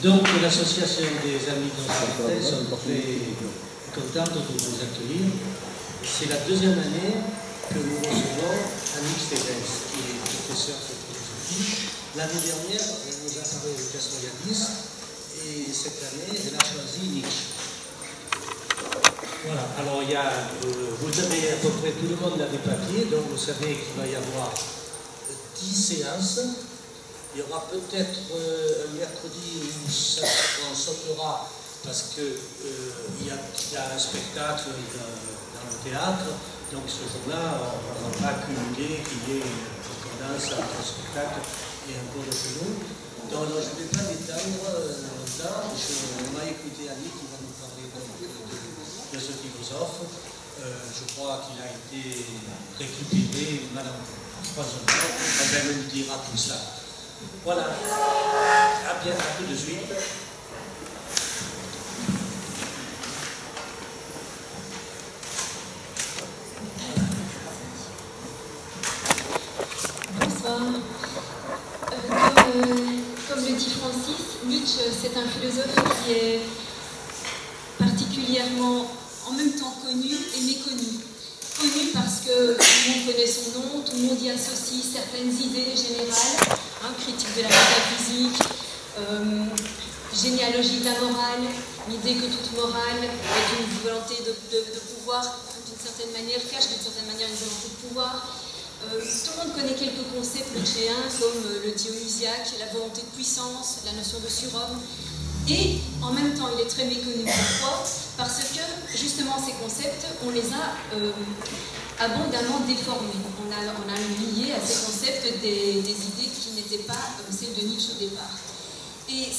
Donc l'association des amis d'Ancestrales sont très contente de vous accueillir. C'est la deuxième année que nous recevons Annick Stevens, qui est professeur de philosophie. L'année dernière, elle nous a parlé de Castoriadis, et cette année, elle a choisi Nietzsche. Voilà, alors il y a, vous avez à peu près tout le monde a des papiers, donc vous savez qu'il va y avoir 10 séances. Il y aura peut-être un mercredi où on sautera parce qu'il y a un spectacle dans le théâtre, donc ce jour-là, on ne va pas cumuler qu'il y ait une concordance entre un spectacle et un cours de chelou. Donc je ne vais pas m'étendre longtemps, on va écouter Annick qui va nous parler de ce philosophe. Je crois qu'il a été récupéré, Madame Croisonneau, elle nous dira tout ça. Voilà, à tout de suite. Bonsoir. Comme le dit Francis, Nietzsche, c'est un philosophe qui est particulièrement en même temps connu et méconnu. Connu parce que tout le monde connaît son nom, tout le monde y associe certaines idées générales, critique de la métaphysique, généalogie de la morale, l'idée que toute morale est une volonté de pouvoir, d'une certaine manière, cache d'une certaine manière une volonté de pouvoir. Tout le monde connaît quelques concepts nietzschéens comme le dionysiaque, la volonté de puissance, la notion de surhomme. Et en même temps, il est très méconnu. Pourquoi? Parce que justement ces concepts, on les a abondamment déformés. On a lié à ces concepts des idées qui n'étaient pas celles de Nietzsche au départ. Et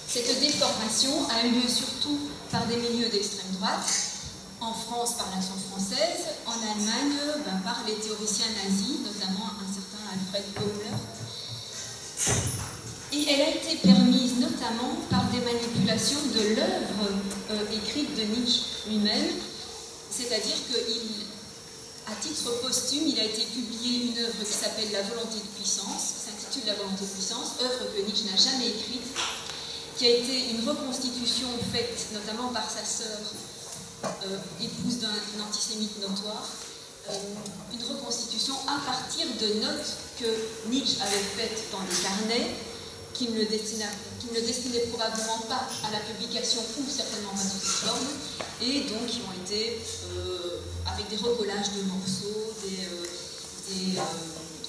cette déformation a eu lieu surtout par des milieux d'extrême droite, en France par l'Action française, en Allemagne par les théoriciens nazis, notamment un certain Alfred Böhler. Et elle a été permise notamment par des manipulations de l'œuvre écrite de Nietzsche lui-même, c'est-à-dire qu'à titre posthume, il a été publié une œuvre qui s'appelle La volonté de puissance, s'intitule La volonté de puissance, œuvre que Nietzsche n'a jamais écrite, qui a été une reconstitution faite notamment par sa sœur, épouse d'un antisémite notoire, une reconstitution à partir de notes que Nietzsche avait faites dans des carnets, qui ne le destinaient probablement pas à la publication ou certainement pas sous cette forme, et donc qui ont été avec des recollages de morceaux, des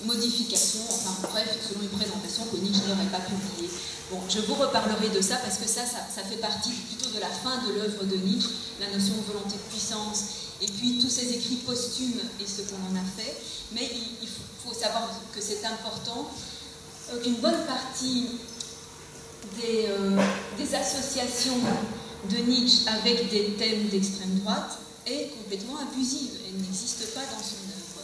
modifications, enfin bref, selon une présentation que Nietzsche n'aurait pas publiée. Bon, je vous reparlerai de ça parce que ça fait partie plutôt de la fin de l'œuvre de Nietzsche, la notion de volonté de puissance, et puis tous ces écrits posthumes et ce qu'on en a fait. Mais il faut savoir que c'est important. Une bonne partie des associations de Nietzsche avec des thèmes d'extrême droite est complètement abusive. Elle n'existe pas dans son œuvre.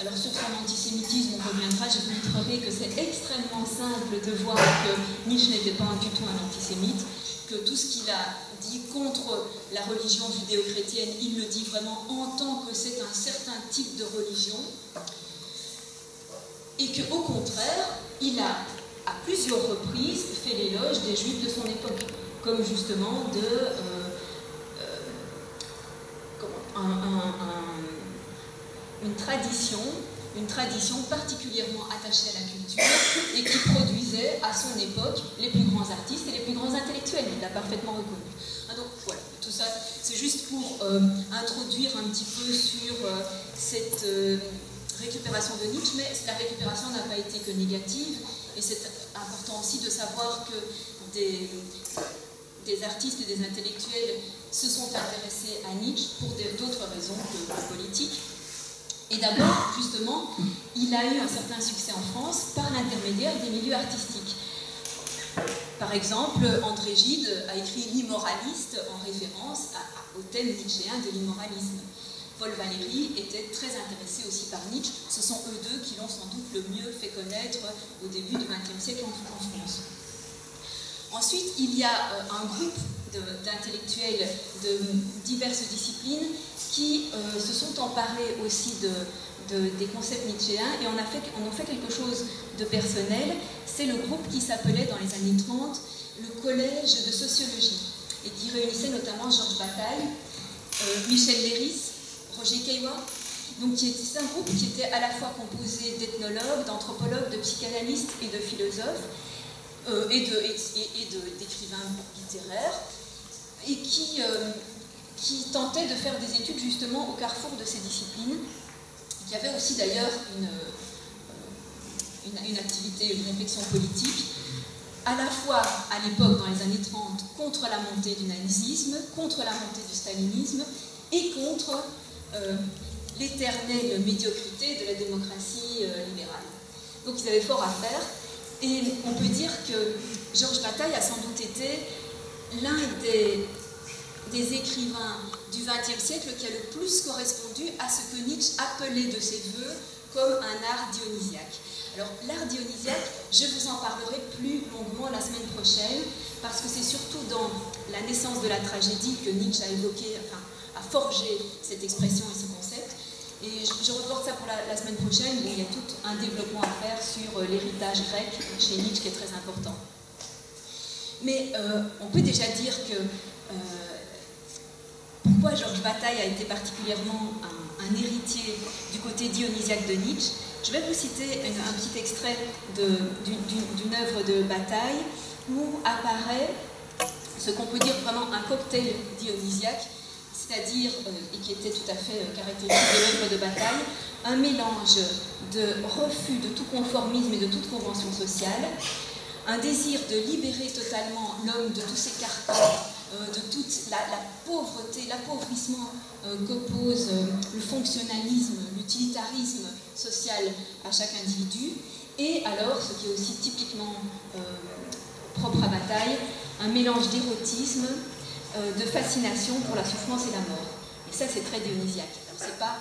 Alors sur son antisémitisme, on reviendra, je vous montrerai que c'est extrêmement simple de voir que Nietzsche n'était pas du tout un antisémite, que tout ce qu'il a dit contre la religion judéo-chrétienne, il le dit vraiment en tant que c'est un certain type de religion, et qu'au contraire, il a à plusieurs reprises fait l'éloge des juifs de son époque, comme justement une tradition particulièrement attachée à la culture et qui produisait à son époque les plus grands artistes et les plus grands intellectuels. Il l'a parfaitement reconnu. Donc voilà, tout ça, c'est juste pour introduire un petit peu sur cette récupération de Nietzsche, mais la récupération n'a pas été que négative, et c'est important aussi de savoir que des artistes et des intellectuels se sont intéressés à Nietzsche pour d'autres raisons que politiques. Et d'abord, justement, il a eu un certain succès en France par l'intermédiaire des milieux artistiques. Par exemple, André Gide a écrit L'immoraliste en référence au thème nietzschéen de l'immoralisme. Paul Valéry était très intéressé aussi par Nietzsche. Ce sont eux deux qui l'ont sans doute le mieux fait connaître au début du XXe siècle en France. Ensuite, il y a un groupe d'intellectuels de diverses disciplines qui se sont emparés aussi des concepts nietzschéens et en ont fait quelque chose de personnel. C'est le groupe qui s'appelait dans les années 30 le Collège de sociologie et qui réunissait notamment Georges Bataille, Michel Léris, Roger Caillois. Donc c'est un groupe qui était à la fois composé d'ethnologues, d'anthropologues, de psychanalystes et de philosophes et d'écrivains littéraires et qui tentait de faire des études justement au carrefour de ces disciplines, qui avait aussi d'ailleurs une activité, une réflexion politique, à la fois à l'époque, dans les années 30, contre la montée du nazisme, contre la montée du stalinisme et contre l'éternelle médiocrité de la démocratie libérale. Donc ils avaient fort à faire et on peut dire que Georges Bataille a sans doute été l'un des écrivains du XXe siècle qui a le plus correspondu à ce que Nietzsche appelait de ses voeux comme un art dionysiaque. Alors l'art dionysiaque, je vous en parlerai plus longuement la semaine prochaine, parce que c'est surtout dans La naissance de la tragédie que Nietzsche a évoqué, enfin, a forgé cette expression et ce concept. Et je reporte ça pour la semaine prochaine, où il y a tout un développement à faire sur l'héritage grec chez Nietzsche qui est très important. Mais on peut déjà dire que pourquoi Georges Bataille a été particulièrement un héritier du côté dionysiaque de Nietzsche. Je vais vous citer un petit extrait d'une œuvre de Bataille où apparaît ce qu'on peut dire vraiment un cocktail dionysiaque, c'est-à-dire, et qui était tout à fait caractéristique de l'œuvre de Bataille, un mélange de refus de tout conformisme et de toute convention sociale, un désir de libérer totalement l'homme de tous ses carcans, de toute la pauvreté, l'appauvrissement qu'oppose le fonctionnalisme, l'utilitarisme social à chaque individu, et alors, ce qui est aussi typiquement propre à Bataille, un mélange d'érotisme, de fascination pour la souffrance et la mort. Et ça, c'est très dionysiaque. Alors, c'est pas,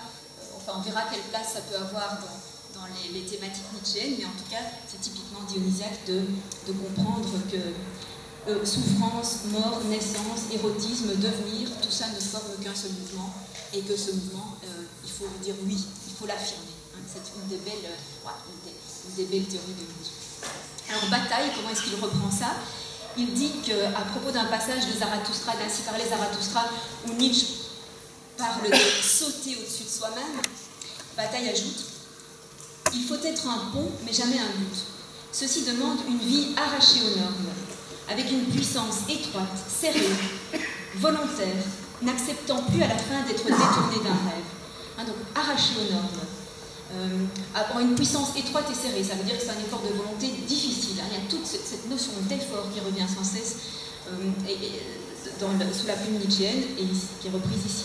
enfin, on verra quelle place ça peut avoir dans les thématiques nietzschéennes, mais en tout cas, c'est typiquement dionysiaque de comprendre que souffrance, mort, naissance, érotisme, devenir, tout ça ne forme qu'un seul mouvement, et que ce mouvement, il faut dire oui, il faut l'affirmer. Hein, c'est une des belles théories de Nietzsche. Alors Bataille, comment est-ce qu'il reprend ça? Il dit qu'à propos d'un passage de Zarathustra, d'Ainsi parlait Zarathustra, où Nietzsche parle de sauter au-dessus de soi-même, Bataille ajoute: il faut être un pont, mais jamais un but. Ceci demande une vie arrachée aux normes, avec une puissance étroite, serrée, volontaire, n'acceptant plus à la fin d'être détournée d'un rêve. Hein, donc, arrachée aux normes. Avoir une puissance étroite et serrée, ça veut dire que c'est un effort de volonté difficile. Hein. Il y a toute cette notion d'effort qui revient sans cesse sous la plume nietzschéenne et qui est reprise ici.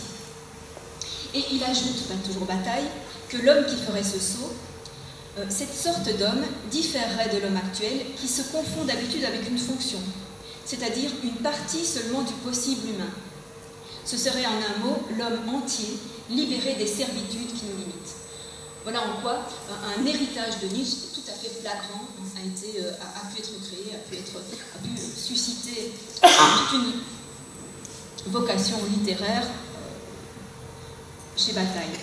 Et il ajoute, toujours Bataille, que l'homme qui ferait ce saut, cette sorte d'homme différerait de l'homme actuel qui se confond d'habitude avec une fonction, c'est-à-dire une partie seulement du possible humain. Ce serait en un mot l'homme entier, libéré des servitudes qui nous limitent. Voilà en quoi un héritage de Nietzsche tout à fait flagrant a pu être créé, a pu susciter toute une vocation littéraire chez Bataille.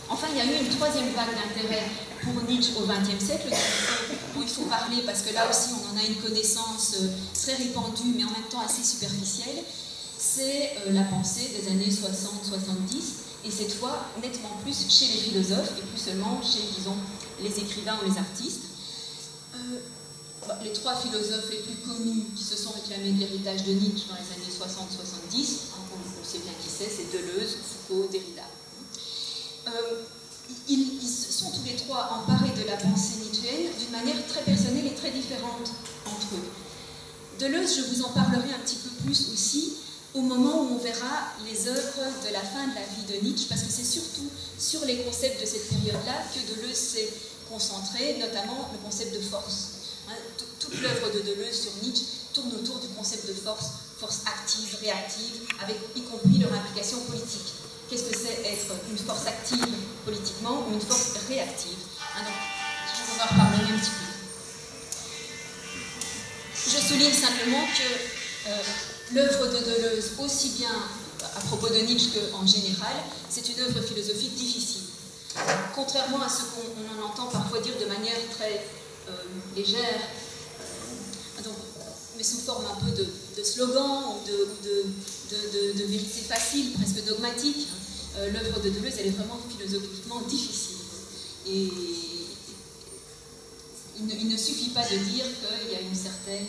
Enfin, il y a eu une troisième vague d'intérêt pour Nietzsche au XXe siècle, où il faut parler, parce que là aussi on en a une connaissance très répandue, mais en même temps assez superficielle, c'est la pensée des années 60-70, et cette fois nettement plus chez les philosophes, et plus seulement chez, disons, les écrivains ou les artistes. Les trois philosophes les plus connus qui se sont réclamés de l'héritage de Nietzsche dans les années 60-70, on sait bien qui c'est Deleuze, Foucault, Derrida. Ils sont tous les trois emparés de la pensée nietzschéenne d'une manière très personnelle et très différente entre eux. Deleuze, je vous en parlerai un petit peu plus aussi au moment où on verra les œuvres de la fin de la vie de Nietzsche, parce que c'est surtout sur les concepts de cette période-là que Deleuze s'est concentré, notamment le concept de force. Toute l'œuvre de Deleuze sur Nietzsche tourne autour du concept de force active, réactive, avec y compris leur implication politique. Qu'est-ce que c'est être une force active politiquement ou une force réactive? Donc, je vous en reparlerai un petit peu. Je souligne simplement que L'œuvre de Deleuze, aussi bien à propos de Nietzsche qu'en général, c'est une œuvre philosophique difficile. Contrairement à ce qu'on en entend parfois dire de manière très légère, mais sous forme un peu de slogan ou de vérité facile, presque dogmatique, l'œuvre de Deleuze, elle est vraiment philosophiquement difficile. Et il ne suffit pas de dire qu'il y a une certaine,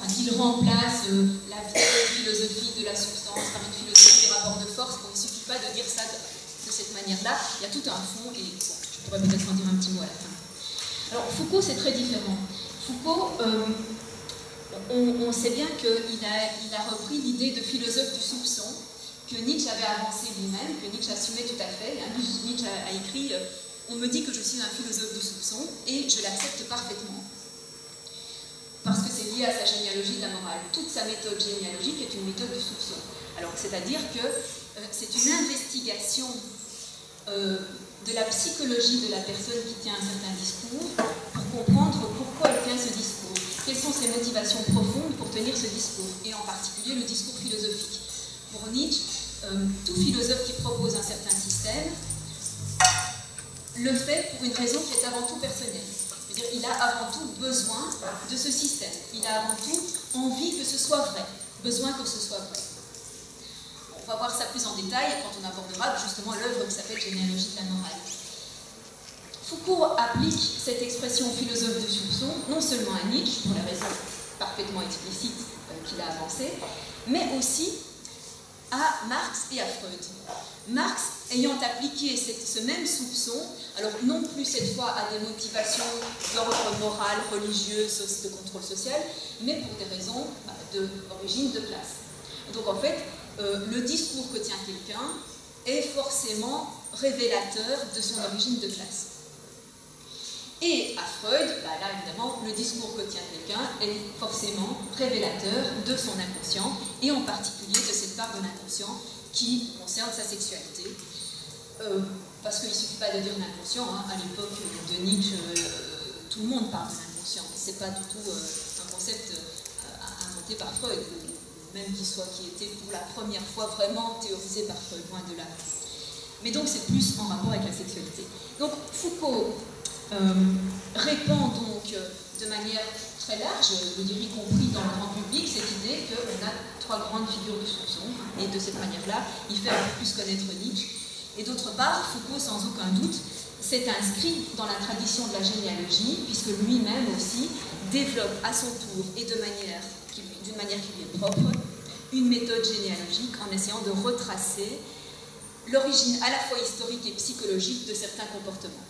qu'il remplace la vieille philosophie de la substance par une philosophie des rapports de force. Il ne suffit pas de dire ça de cette manière-là. Il y a tout un fond, et bon, je pourrais peut-être en dire un petit mot à la fin. Alors, Foucault, c'est très différent. Foucault, on sait bien qu'il a repris l'idée de philosophe du soupçon que Nietzsche avait avancé lui-même, que Nietzsche assumait tout à fait. Nietzsche a écrit « On me dit que je suis un philosophe du soupçon et je l'accepte parfaitement. » Parce que c'est lié à sa généalogie de la morale. Toute sa méthode généalogique est une méthode du soupçon. Alors, c'est-à-dire que c'est une investigation de la psychologie de la personne qui tient un certain discours pour comprendre pourquoi elle tient ce discours. Quelles sont ses motivations profondes pour tenir ce discours, et en particulier le discours philosophique. Pour Nietzsche, tout philosophe qui propose un certain système le fait pour une raison qui est avant tout personnelle. C'est-à-dire qu'il a avant tout besoin de ce système. Il a avant tout envie que ce soit vrai, besoin que ce soit vrai. On va voir ça plus en détail quand on abordera justement l'œuvre qui s'appelle Généalogie de la morale. Foucault applique cette expression philosophe du soupçon non seulement à Nietzsche, pour les raisons parfaitement explicites qu'il a avancées, mais aussi à Marx et à Freud. Marx ayant appliqué ce même soupçon, alors non plus cette fois à des motivations d'ordre moral, religieux, de contrôle social, mais pour des raisons d'origine de classe. Donc en fait, le discours que tient quelqu'un est forcément révélateur de son origine de classe. Et à Freud, là évidemment, le discours que tient quelqu'un est forcément révélateur de son inconscient, et en particulier de cette part de l'inconscient qui concerne sa sexualité. Parce qu'il ne suffit pas de dire l'inconscient, hein. À l'époque de Nietzsche, tout le monde parle de l'inconscient. Ce n'est pas du tout un concept inventé par Freud, même qui était pour la première fois vraiment théorisé par Freud, loin de là. Mais donc c'est plus en rapport avec la sexualité. Donc Foucault répand donc de manière très large, je dirais y compris dans le grand public, cette idée qu'on a trois grandes figures de soupçon, et de cette manière-là, il fait un peu plus connaître Nietzsche. Et d'autre part, Foucault, sans aucun doute, s'est inscrit dans la tradition de la généalogie, puisque lui-même aussi développe à son tour, et d'une manière qui lui est propre, une méthode généalogique en essayant de retracer l'origine à la fois historique et psychologique de certains comportements.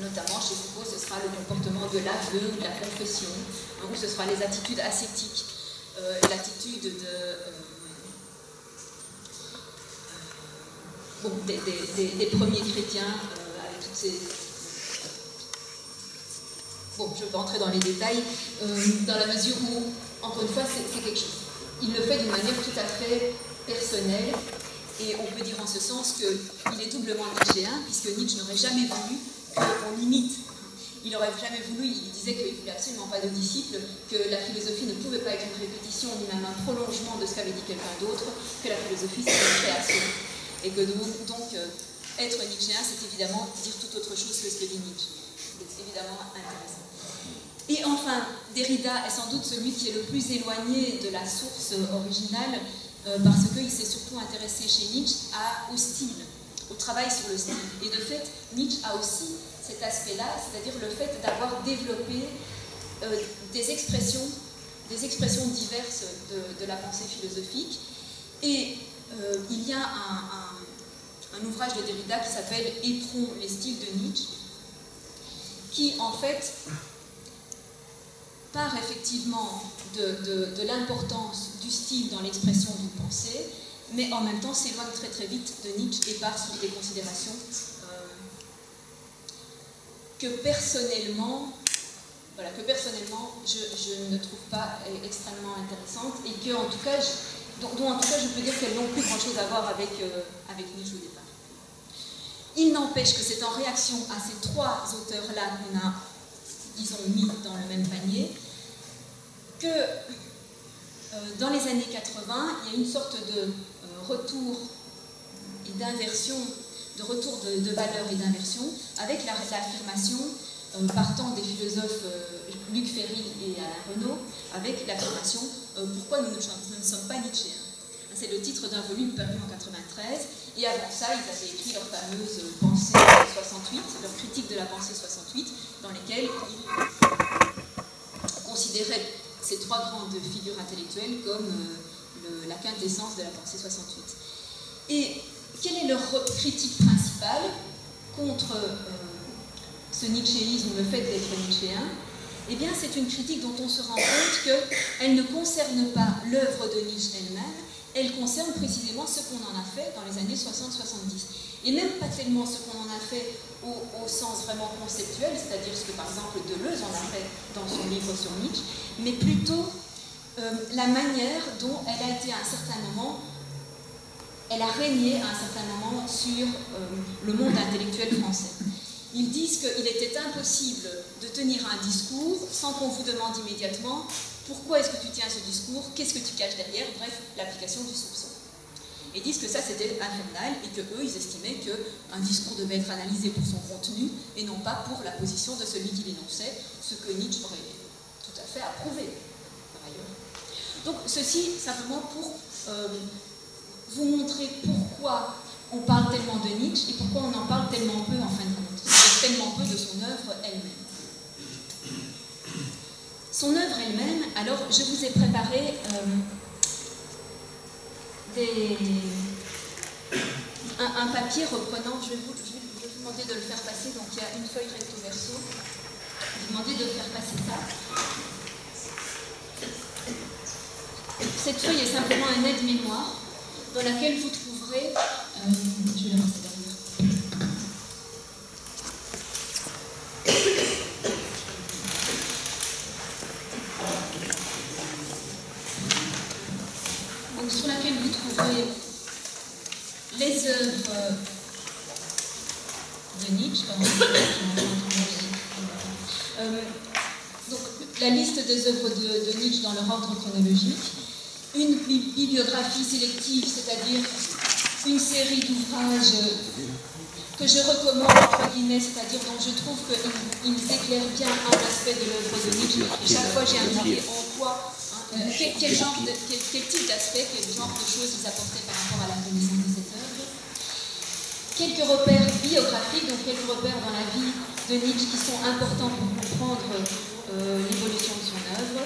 Notamment, chez Foucault, ce sera le comportement de l'aveu, de la confession, ou ce sera les attitudes ascétiques, l'attitude des premiers chrétiens, avec toutes ces... Bon, je vais pas entrer dans les détails, dans la mesure où, encore une fois, c'est quelque chose. Il le fait d'une manière tout à fait personnelle, et on peut dire en ce sens qu'il est doublement nietzschéen, puisque Nietzsche n'aurait jamais voulu qu'on l'imite. Il n'aurait jamais voulu, il disait qu'il ne voulait absolument pas de disciples, que la philosophie ne pouvait pas être une répétition, ni même un prolongement de ce qu'avait dit quelqu'un d'autre, que la philosophie c'est une création. Et que donc être nietzschéen, c'est évidemment dire tout autre chose que ce que dit Nietzsche. C'est évidemment intéressant. Et enfin, Derrida est sans doute celui qui est le plus éloigné de la source originale, parce qu'il s'est surtout intéressé chez Nietzsche au style, au travail sur le style. Et de fait, Nietzsche a aussi cet aspect-là, c'est-à-dire le fait d'avoir développé des expressions diverses de la pensée philosophique. Et il y a un ouvrage de Derrida qui s'appelle « Éperons les styles de Nietzsche », qui en fait part effectivement de l'importance du style dans l'expression d'une pensée, mais en même temps s'éloigne très très vite de Nietzsche et part sur des considérations que personnellement je ne trouve pas extrêmement intéressantes, et que en tout cas dont en tout cas je peux dire qu'elles n'ont plus grand chose à voir avec Nietzsche au départ. Il n'empêche que c'est en réaction à ces trois auteurs-là qu'on a disons, mis dans le même panier, que dans les années 80, il y a une sorte de retour et d'inversion, de retour de valeur et d'inversion, avec l'affirmation, partant des philosophes Luc Ferry et Alain Renaud, avec l'affirmation pourquoi nous ne sommes pas Nietzschéens. C'est le titre d'un volume paru en 93, et avant ça, ils avaient écrit leur fameuse pensée 68, leur critique de la pensée 68, dans lesquelles ils considéraient ces trois grandes figures intellectuelles comme la quintessence de la pensée 68. Et quelle est leur critique principale contre ce nietzschéisme, le fait d'être nietzschéen? Eh bien, c'est une critique dont on se rend compte qu'elle ne concerne pas l'œuvre de Nietzsche elle-même, elle concerne précisément ce qu'on en a fait dans les années 60-70. Et même pas tellement ce qu'on en a fait au sens vraiment conceptuel, c'est-à-dire ce que par exemple Deleuze en a fait dans son livre sur Nietzsche, mais plutôt la manière dont elle a été à un certain moment, elle a régné à un certain moment sur le monde intellectuel français. Ils disent qu'il était impossible de tenir un discours sans qu'on vous demande immédiatement pourquoi est-ce que tu tiens ce discours, qu'est-ce que tu caches derrière, bref, l'application du soupçon. Et disent que ça c'était infernal et que eux ils estimaient qu'un discours devait être analysé pour son contenu et non pas pour la position de celui qui l'énonçait, ce que Nietzsche aurait tout à fait approuvé par ailleurs. Donc ceci simplement pour vous montrer pourquoi on parle tellement de Nietzsche et pourquoi on en parle tellement peu en fin de compte, tellement peu de son œuvre elle-même. Son œuvre elle-même, alors je vous ai préparé un papier reprenant, je vais vous demander de le faire passer, donc il y a une feuille recto verso, je vais vous demander de faire passer ça. Cette feuille est simplement un aide-mémoire dans laquelle vous trouverez, je vais la passer derrière. Donc, sur laquelle vous trouverez les œuvres de Nietzsche, donc la liste des œuvres de Nietzsche dans leur ordre chronologique, une bibliographie sélective, c'est-à-dire une série d'ouvrages que je recommande, entre guillemets, c'est-à-dire dont je trouve qu'ils éclairent bien un aspect de l'œuvre de Nietzsche. Et chaque fois, j'ai indiqué en quoi, quel type d'aspect, quel genre de choses ils apportaient par rapport à la connaissance de cette œuvre. Quelques repères biographiques, donc quelques repères dans la vie de Nietzsche qui sont importants pour comprendre l'évolution de son œuvre.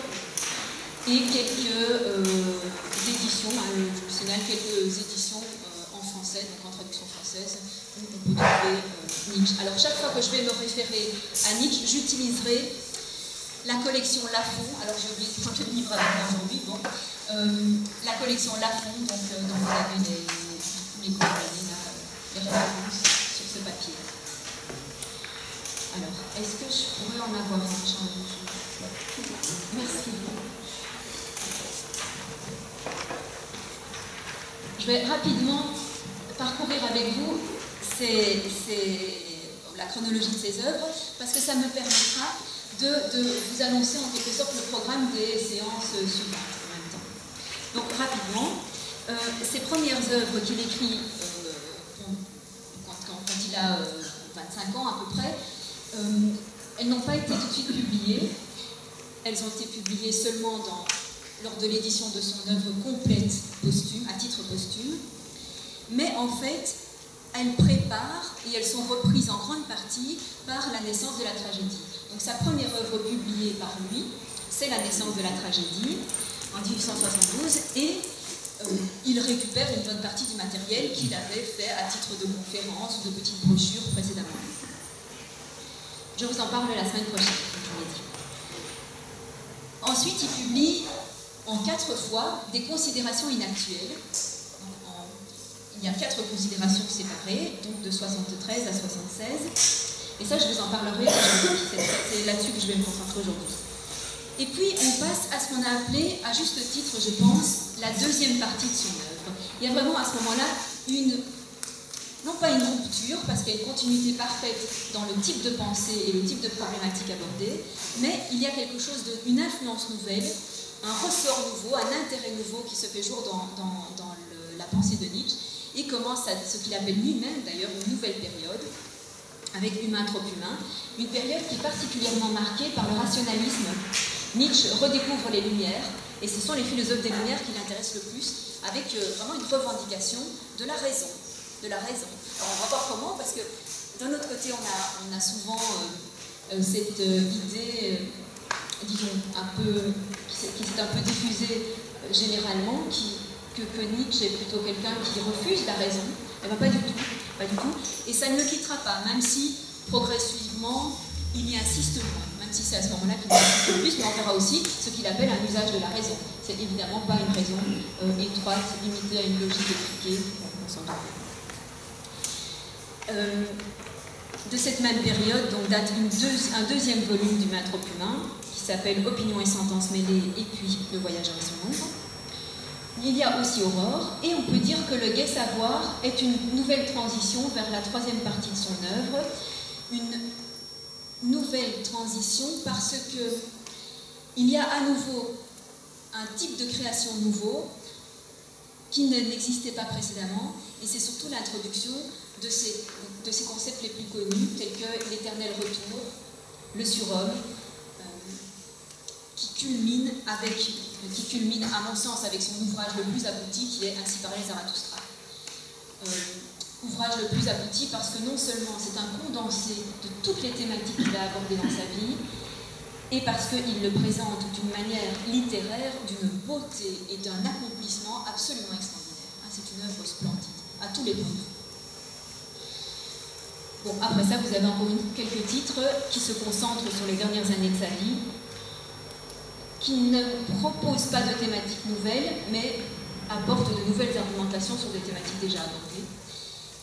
Et quelques éditions, je vous signale quelques éditions en français, donc en traduction française, où on peut trouver Nietzsche. Alors chaque fois que je vais me référer à Nietzsche, j'utiliserai la collection Lafon. Alors j'ai oublié de prendre le livre avec moi aujourd'hui. Bon. La collection Lafon, donc dont vous avez les coordonnées, les références sur ce papier. Alors, est-ce que je pourrais en avoir un? Merci. Je vais rapidement parcourir avec vous la chronologie de ces œuvres, parce que ça me permettra de vous annoncer en quelque sorte le programme des séances suivantes en même temps. Donc rapidement, ces premières œuvres qu'il écrit quand il a 25 ans à peu près, elles n'ont pas été tout de suite publiées. Elles ont été publiées seulement lors de l'édition de son œuvre complète posthume, à titre posthume, mais en fait, elles préparent et elles sont reprises en grande partie par La naissance de la tragédie. Donc sa première œuvre publiée par lui, c'est La naissance de la tragédie, en 1872, et il récupère une bonne partie du matériel qu'il avait fait à titre de conférences ou de petites brochures précédemment. Je vous en parle la semaine prochaine, comme je vous l'ai dit. Ensuite, il publie en 4 fois des considérations inactuelles. Il y a 4 considérations séparées, donc de 73 à 76. Et ça, je vous en parlerai aujourd'hui. C'est là-dessus que je vais me concentrer aujourd'hui. Et puis, on passe à ce qu'on a appelé, à juste titre, je pense, la deuxième partie de son œuvre. Il y a vraiment à ce moment-là une non pas une rupture, parce qu'il y a une continuité parfaite dans le type de pensée et le type de problématique abordée, mais il y a quelque chose une influence nouvelle, un ressort nouveau, un intérêt nouveau qui se fait jour dans la pensée de Nietzsche, et commence à ce qu'il appelle lui-même d'ailleurs une nouvelle période, avec Humain trop humain, une période qui est particulièrement marquée par le rationalisme. Nietzsche redécouvre les Lumières, et ce sont les philosophes des Lumières qui l'intéressent le plus, avec vraiment une revendication de la raison. Alors on va voir comment, parce que d'un autre côté, on a souvent cette idée, disons, qui s'est un peu diffusée généralement, que Nietzsche est plutôt quelqu'un qui refuse la raison. Eh bien, pas du tout. Et ça ne le quittera pas, même si progressivement il y insiste moins, même si c'est à ce moment-là qu'il insiste le plus, mais on verra aussi ce qu'il appelle un usage de la raison. C'est évidemment pas une raison étroite, limitée à une logique étriquée, on s'entend. De cette même période donc, date un deuxième volume du Humain trop humain, qui s'appelle Opinions et sentences mêlées, et puis Le voyageur et son ombre. Il y a aussi Aurore, et on peut dire que Le gai savoir est une nouvelle transition vers la troisième partie de son œuvre, une nouvelle transition parce que il y a à nouveau un type de création nouveau qui n'existait pas précédemment, et c'est surtout l'introduction de ces concepts les plus connus, tels que l'éternel retour, le surhomme, qui culmine, à mon sens, avec son ouvrage le plus abouti, qui est Ainsi parlait Zarathustra. Ouvrage le plus abouti parce que non seulement c'est un condensé de toutes les thématiques qu'il a abordées dans sa vie, et parce qu'il le présente d'une manière littéraire, d'une beauté et d'un accomplissement absolument extraordinaire. C'est une œuvre splendide, à tous les points de vue. Bon, après ça, vous avez encore quelques titres qui se concentrent sur les dernières années de sa vie, qui ne proposent pas de thématiques nouvelles, mais apportent de nouvelles argumentations sur des thématiques déjà abordées.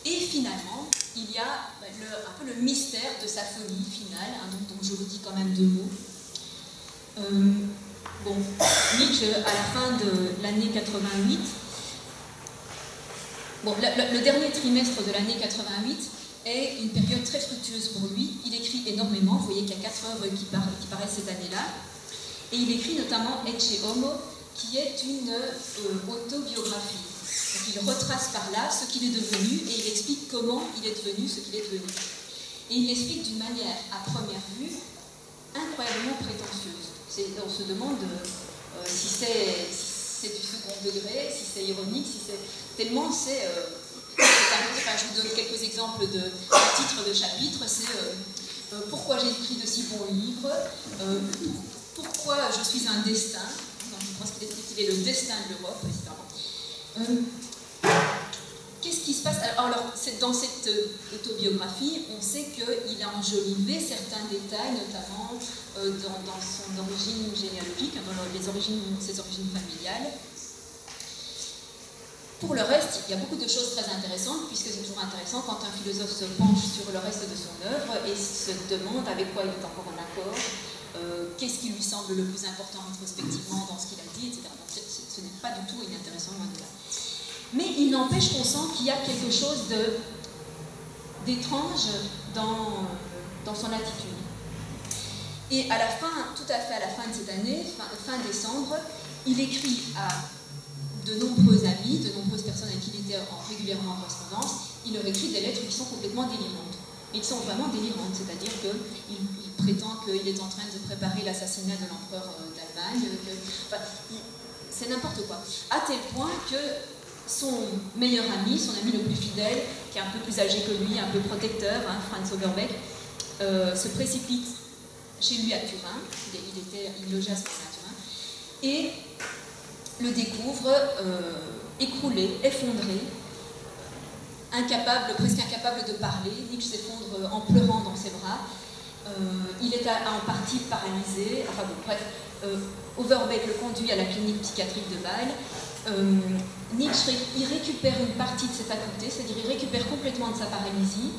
Et finalement, il y a un peu le mystère de sa folie finale, dont je vous dis quand même deux mots. Nietzsche, à la fin de l'année 88, le dernier trimestre de l'année 88 est une période très fructueuse pour lui. Il écrit énormément, vous voyez qu'il y a 4 œuvres qui paraissent cette année-là, et il écrit notamment Ecce Homo, qui est une autobiographie. Donc il retrace par là ce qu'il est devenu, et il explique comment il est devenu ce qu'il est devenu. Et il l'explique d'une manière, à première vue, incroyablement prétentieuse. On se demande si c'est du second degré, si c'est ironique, si c'est... Tellement c'est... je vous donne quelques exemples de titres de chapitres. C'est pourquoi j'ai écrit de si bons livres, pourquoi je suis un destin, donc je pense qu'il est le destin de l'Europe, etc. Qu'est-ce qui se passe? Alors, dans cette autobiographie, on sait qu'il a enjolivé certains détails, notamment dans son origine généalogique, dans ses origines familiales. Pour le reste, il y a beaucoup de choses très intéressantes, puisque c'est toujours intéressant quand un philosophe se penche sur le reste de son œuvre et se demande avec quoi il est encore en accord, qu'est-ce qui lui semble le plus important rétrospectivement dans ce qu'il a dit, etc. Donc, ce n'est pas du tout inintéressant, loin de là. Mais il n'empêche qu'on sent qu'il y a quelque chose d'étrange dans son attitude. Et à la fin, tout à fait à la fin de cette année, fin décembre, il écrit à de nombreux amis, de nombreuses personnes avec qui il était régulièrement en correspondance, il leur écrit des lettres qui sont complètement délirantes. Et qui sont vraiment délirantes, c'est-à-dire qu'il prétend qu'il est en train de préparer l'assassinat de l'empereur d'Allemagne. C'est n'importe quoi. À tel point que son meilleur ami, son ami le plus fidèle, qui est un peu plus âgé que lui, un peu protecteur, Franz Overbeck, se précipite chez lui à Turin. Il logeait à ce moment-là à Turin. Et le découvre écroulé, effondré, presque incapable de parler. Nietzsche s'effondre en pleurant dans ses bras. Il est en partie paralysé. Enfin bon, bref, Overbeck le conduit à la clinique psychiatrique de Bâle. Nietzsche il récupère une partie de ses facultés, c'est-à-dire il récupère complètement de sa paralysie.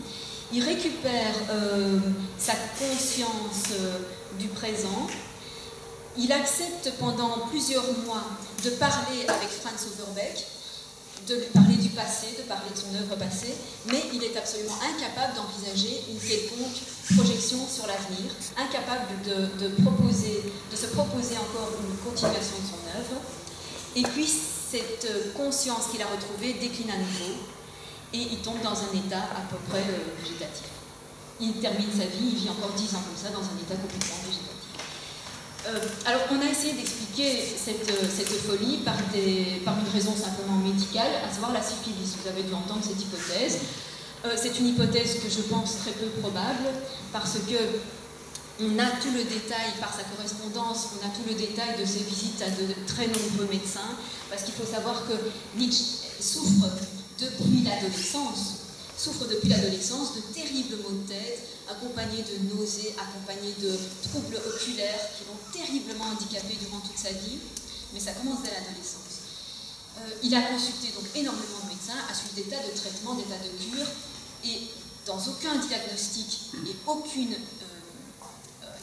Il récupère sa conscience du présent. Il accepte pendant plusieurs mois de parler avec Franz Overbeck. de lui parler du passé, de parler de son œuvre passée, mais il est absolument incapable d'envisager une quelconque projection sur l'avenir, incapable de se proposer encore une continuation de son œuvre. Et puis cette conscience qu'il a retrouvée décline à nouveau et il tombe dans un état à peu près végétatif. Il termine sa vie, il vit encore 10 ans comme ça dans un état complètement végétatif. Alors on a essayé d'expliquer cette folie par une raison simplement médicale, à savoir la syphilis. Vous avez dû entendre cette hypothèse. C'est une hypothèse que je pense très peu probable parce que on a tout le détail par sa correspondance, on a tout le détail de ses visites à de très nombreux médecins, parce qu'il faut savoir que Nietzsche souffre depuis l'adolescence de terribles maux de tête, accompagnés de nausées, accompagnés de troubles oculaires qui l'ont terriblement handicapé durant toute sa vie, mais ça commence dès l'adolescence. Il a consulté donc énormément de médecins, a suivi des tas de traitements, des tas de cures, et dans aucun diagnostic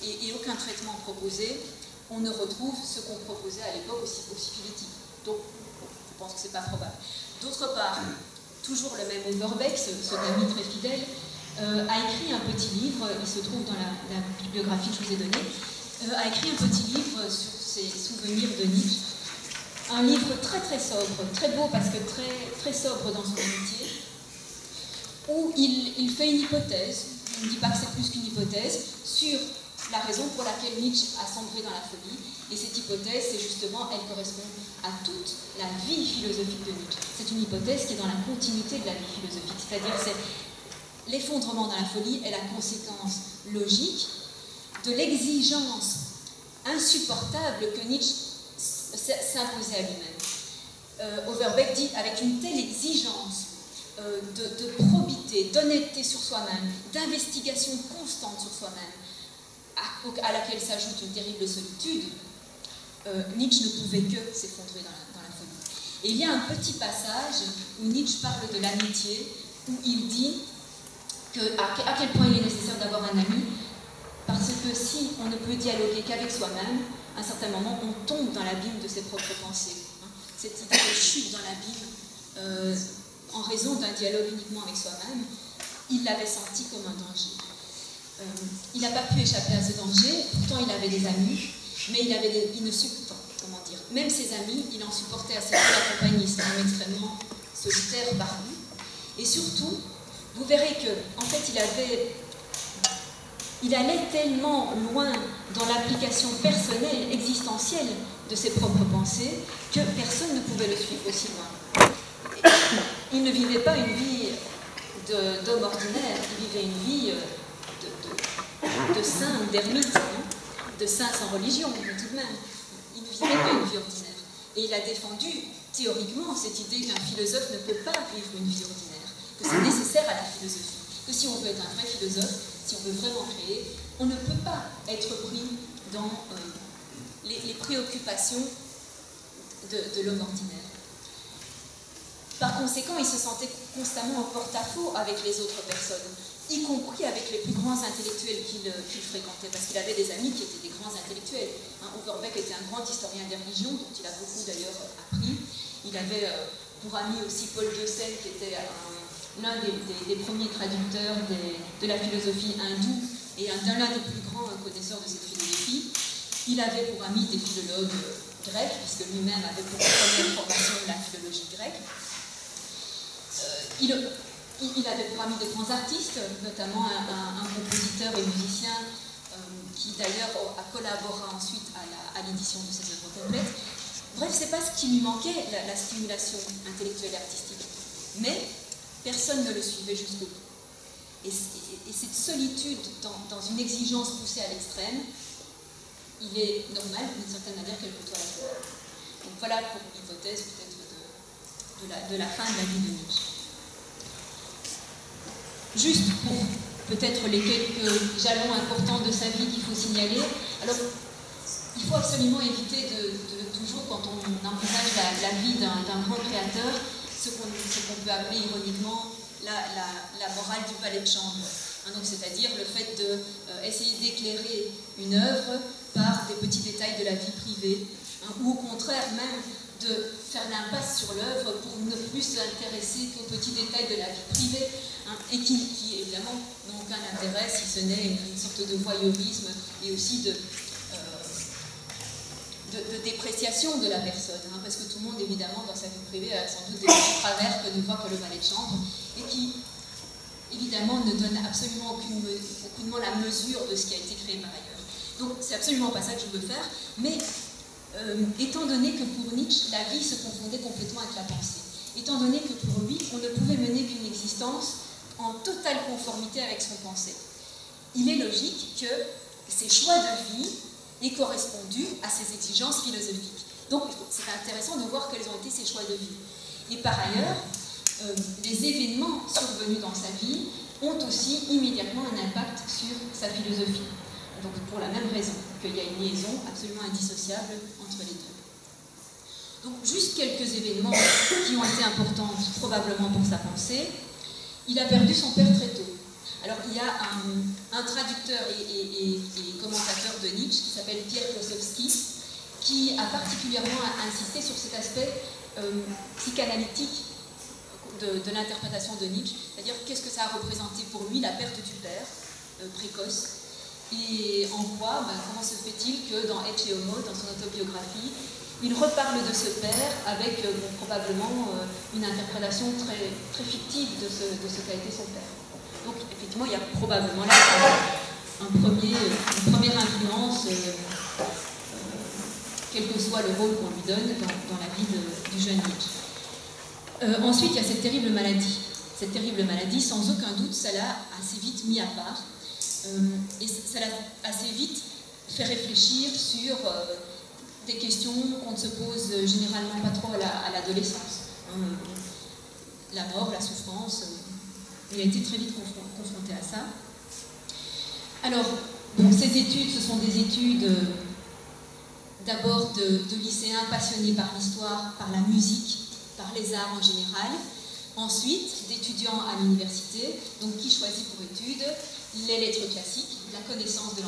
et aucun traitement proposé, on ne retrouve ce qu'on proposait à l'époque aux syphilitiques. Donc, je pense que ce n'est pas probable. D'autre part, toujours le même Overbeck, ce ami très fidèle, a écrit un petit livre, il se trouve dans la bibliographie que je vous ai donnée, a écrit un petit livre sur ses souvenirs de Nietzsche. Un livre très très sobre, très beau parce que très sobre dans son amitié, où il fait une hypothèse, il ne dit pas que c'est plus qu'une hypothèse, sur la raison pour laquelle Nietzsche a sombré dans la folie. Et cette hypothèse, c'est justement, elle correspond à toute la vie philosophique de Nietzsche. C'est une hypothèse qui est dans la continuité de la vie philosophique, c'est-à-dire c'est l'effondrement dans la folie est la conséquence logique de l'exigence insupportable que Nietzsche s'imposait à lui-même. Overbeck dit avec une telle exigence de probité, d'honnêteté sur soi-même, d'investigation constante sur soi-même, à laquelle s'ajoute une terrible solitude, Nietzsche ne pouvait que s'effondrer dans la folie. Et il y a un petit passage où Nietzsche parle de l'amitié, où il dit à quel point il est nécessaire d'avoir un ami, parce que si on ne peut dialoguer qu'avec soi-même, à un certain moment, on tombe dans l'abîme de ses propres pensées. Cette idée de chute dans l'abîme, en raison d'un dialogue uniquement avec soi-même, il l'avait senti comme un danger. Il n'a pas pu échapper à ce danger, pourtant il avait des amis, mais il ne supportait, comment dire, même ses amis, il en supportait assez peu la compagnie, c'est un homme extrêmement solitaire, barbu. Et surtout, vous verrez que, en fait, il allait tellement loin dans l'application personnelle, existentielle de ses propres pensées, que personne ne pouvait le suivre aussi loin. Il ne vivait pas une vie d'homme ordinaire, il vivait une vie de saint ou d'ermite, de saint sans religion, mais tout de même. Il ne vivait pas une vie ordinaire. Et il a défendu, théoriquement, cette idée qu'un philosophe ne peut pas vivre une vie ordinaire, que c'est nécessaire à la philosophie, que si on veut être un vrai philosophe, si on veut vraiment créer, on ne peut pas être pris dans les préoccupations de l'homme ordinaire. Par conséquent, il se sentait constamment en porte-à-faux avec les autres personnes, y compris avec les plus grands intellectuels qu'il fréquentait, parce qu'il avait des amis qui étaient des grands intellectuels. Overbeck était un grand historien des religions, dont il a beaucoup d'ailleurs appris. Il avait pour ami aussi Paul de Selle, qui était l'un des premiers traducteurs de la philosophie hindoue et l'un des plus grands connaisseurs de cette philosophie. Il avait pour ami des philologues grecs, puisque lui-même avait pour première formation la philologie grecque. Il avait pour ami de grands artistes, notamment un compositeur et musicien qui d'ailleurs a collaboré ensuite à l'édition de ses œuvres complètes. Bref, c'est pas ce qui lui manquait, la stimulation intellectuelle et artistique. Mais personne ne le suivait jusqu'au bout. Et cette solitude dans une exigence poussée à l'extrême, il est normal, d'une certaine manière, qu'elle côtoie la folie. Donc voilà pour l'hypothèse peut-être de la fin de la vie de Nietzsche. Juste pour peut-être les quelques jalons importants de sa vie qu'il faut signaler. Alors, il faut absolument éviter de toujours, quand on envisage la vie d'un grand créateur, ce qu'on peut appeler ironiquement la morale du valet de chambre. Donc, c'est-à-dire le fait d'essayer d'éclairer une œuvre par des petits détails de la vie privée, ou au contraire même de faire l'impasse sur l'œuvre pour ne plus s'intéresser qu'aux petits détails de la vie privée, hein, et qui évidemment n'ont aucun intérêt si ce n'est une sorte de voyeurisme et aussi de dépréciation de la personne, hein, parce que tout le monde évidemment dans sa vie privée a sans doute des petits travers que ne voit que le valet de chambre, et qui évidemment ne donne absolument aucunement la mesure de ce qui a été créé par ailleurs. Donc c'est absolument pas ça que je veux faire, mais étant donné que pour Nietzsche, la vie se confondait complètement avec la pensée, étant donné que pour lui, on ne pouvait mener qu'une existence en totale conformité avec son pensée, il est logique que ses choix de vie aient correspondu à ses exigences philosophiques. Donc c'est intéressant de voir quels ont été ses choix de vie. Et par ailleurs, les événements survenus dans sa vie ont aussi immédiatement un impact sur sa philosophie. Donc pour la même raison, qu'il y a une liaison absolument indissociable entre les deux. Donc juste quelques événements qui ont été importants probablement pour sa pensée. Il a perdu son père très tôt. Alors il y a un traducteur et commentateur de Nietzsche qui s'appelle Pierre Klossowski, qui a particulièrement insisté sur cet aspect psychanalytique de l'interprétation de Nietzsche, c'est-à-dire qu'est-ce que ça a représenté pour lui la perte du père précoce. Et en quoi, comment se fait-il que dans Ecce Homo, dans son autobiographie, il reparle de ce père avec probablement une interprétation très, très fictive de ce qu'a été son père. Donc effectivement, il y a probablement là une première influence, quel que soit le rôle qu'on lui donne dans la vie du jeune Nietzsche. Ensuite, il y a cette terrible maladie. Cette terrible maladie, sans aucun doute, ça l'a assez vite mis à part. Et ça l'a assez vite fait réfléchir sur des questions qu'on ne se pose généralement pas trop à l'adolescence. La mort, la souffrance, il a été très vite confronté à ça. Alors, bon, ces études, ce sont des études d'abord de lycéens passionnés par l'histoire, par la musique, par les arts en général. Ensuite, d'étudiants à l'université, donc qui choisit pour études les lettres classiques, la connaissance de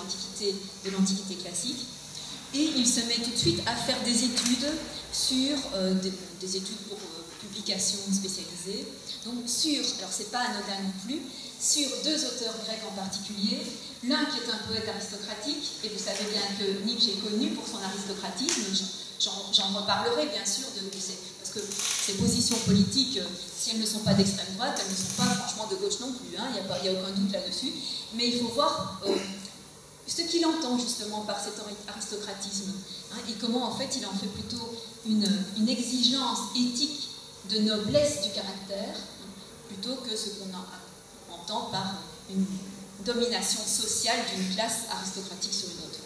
l'Antiquité classique, et il se met tout de suite à faire des études sur des études pour publications spécialisées, donc alors c'est pas anodin non plus, sur deux auteurs grecs en particulier, l'un qui est un poète aristocratique, et vous savez bien que Nietzsche est connu pour son aristocratisme, j'en reparlerai bien sûr parce que ces positions politiques, si elles ne sont pas d'extrême droite, elles ne sont pas franchement de gauche non plus, hein, il n'y a aucun doute là-dessus, mais il faut voir ce qu'il entend justement par cet aristocratisme, hein, et comment en fait il en fait plutôt une exigence éthique de noblesse du caractère, plutôt que ce qu'on entend par une domination sociale d'une classe aristocratique sur une autre.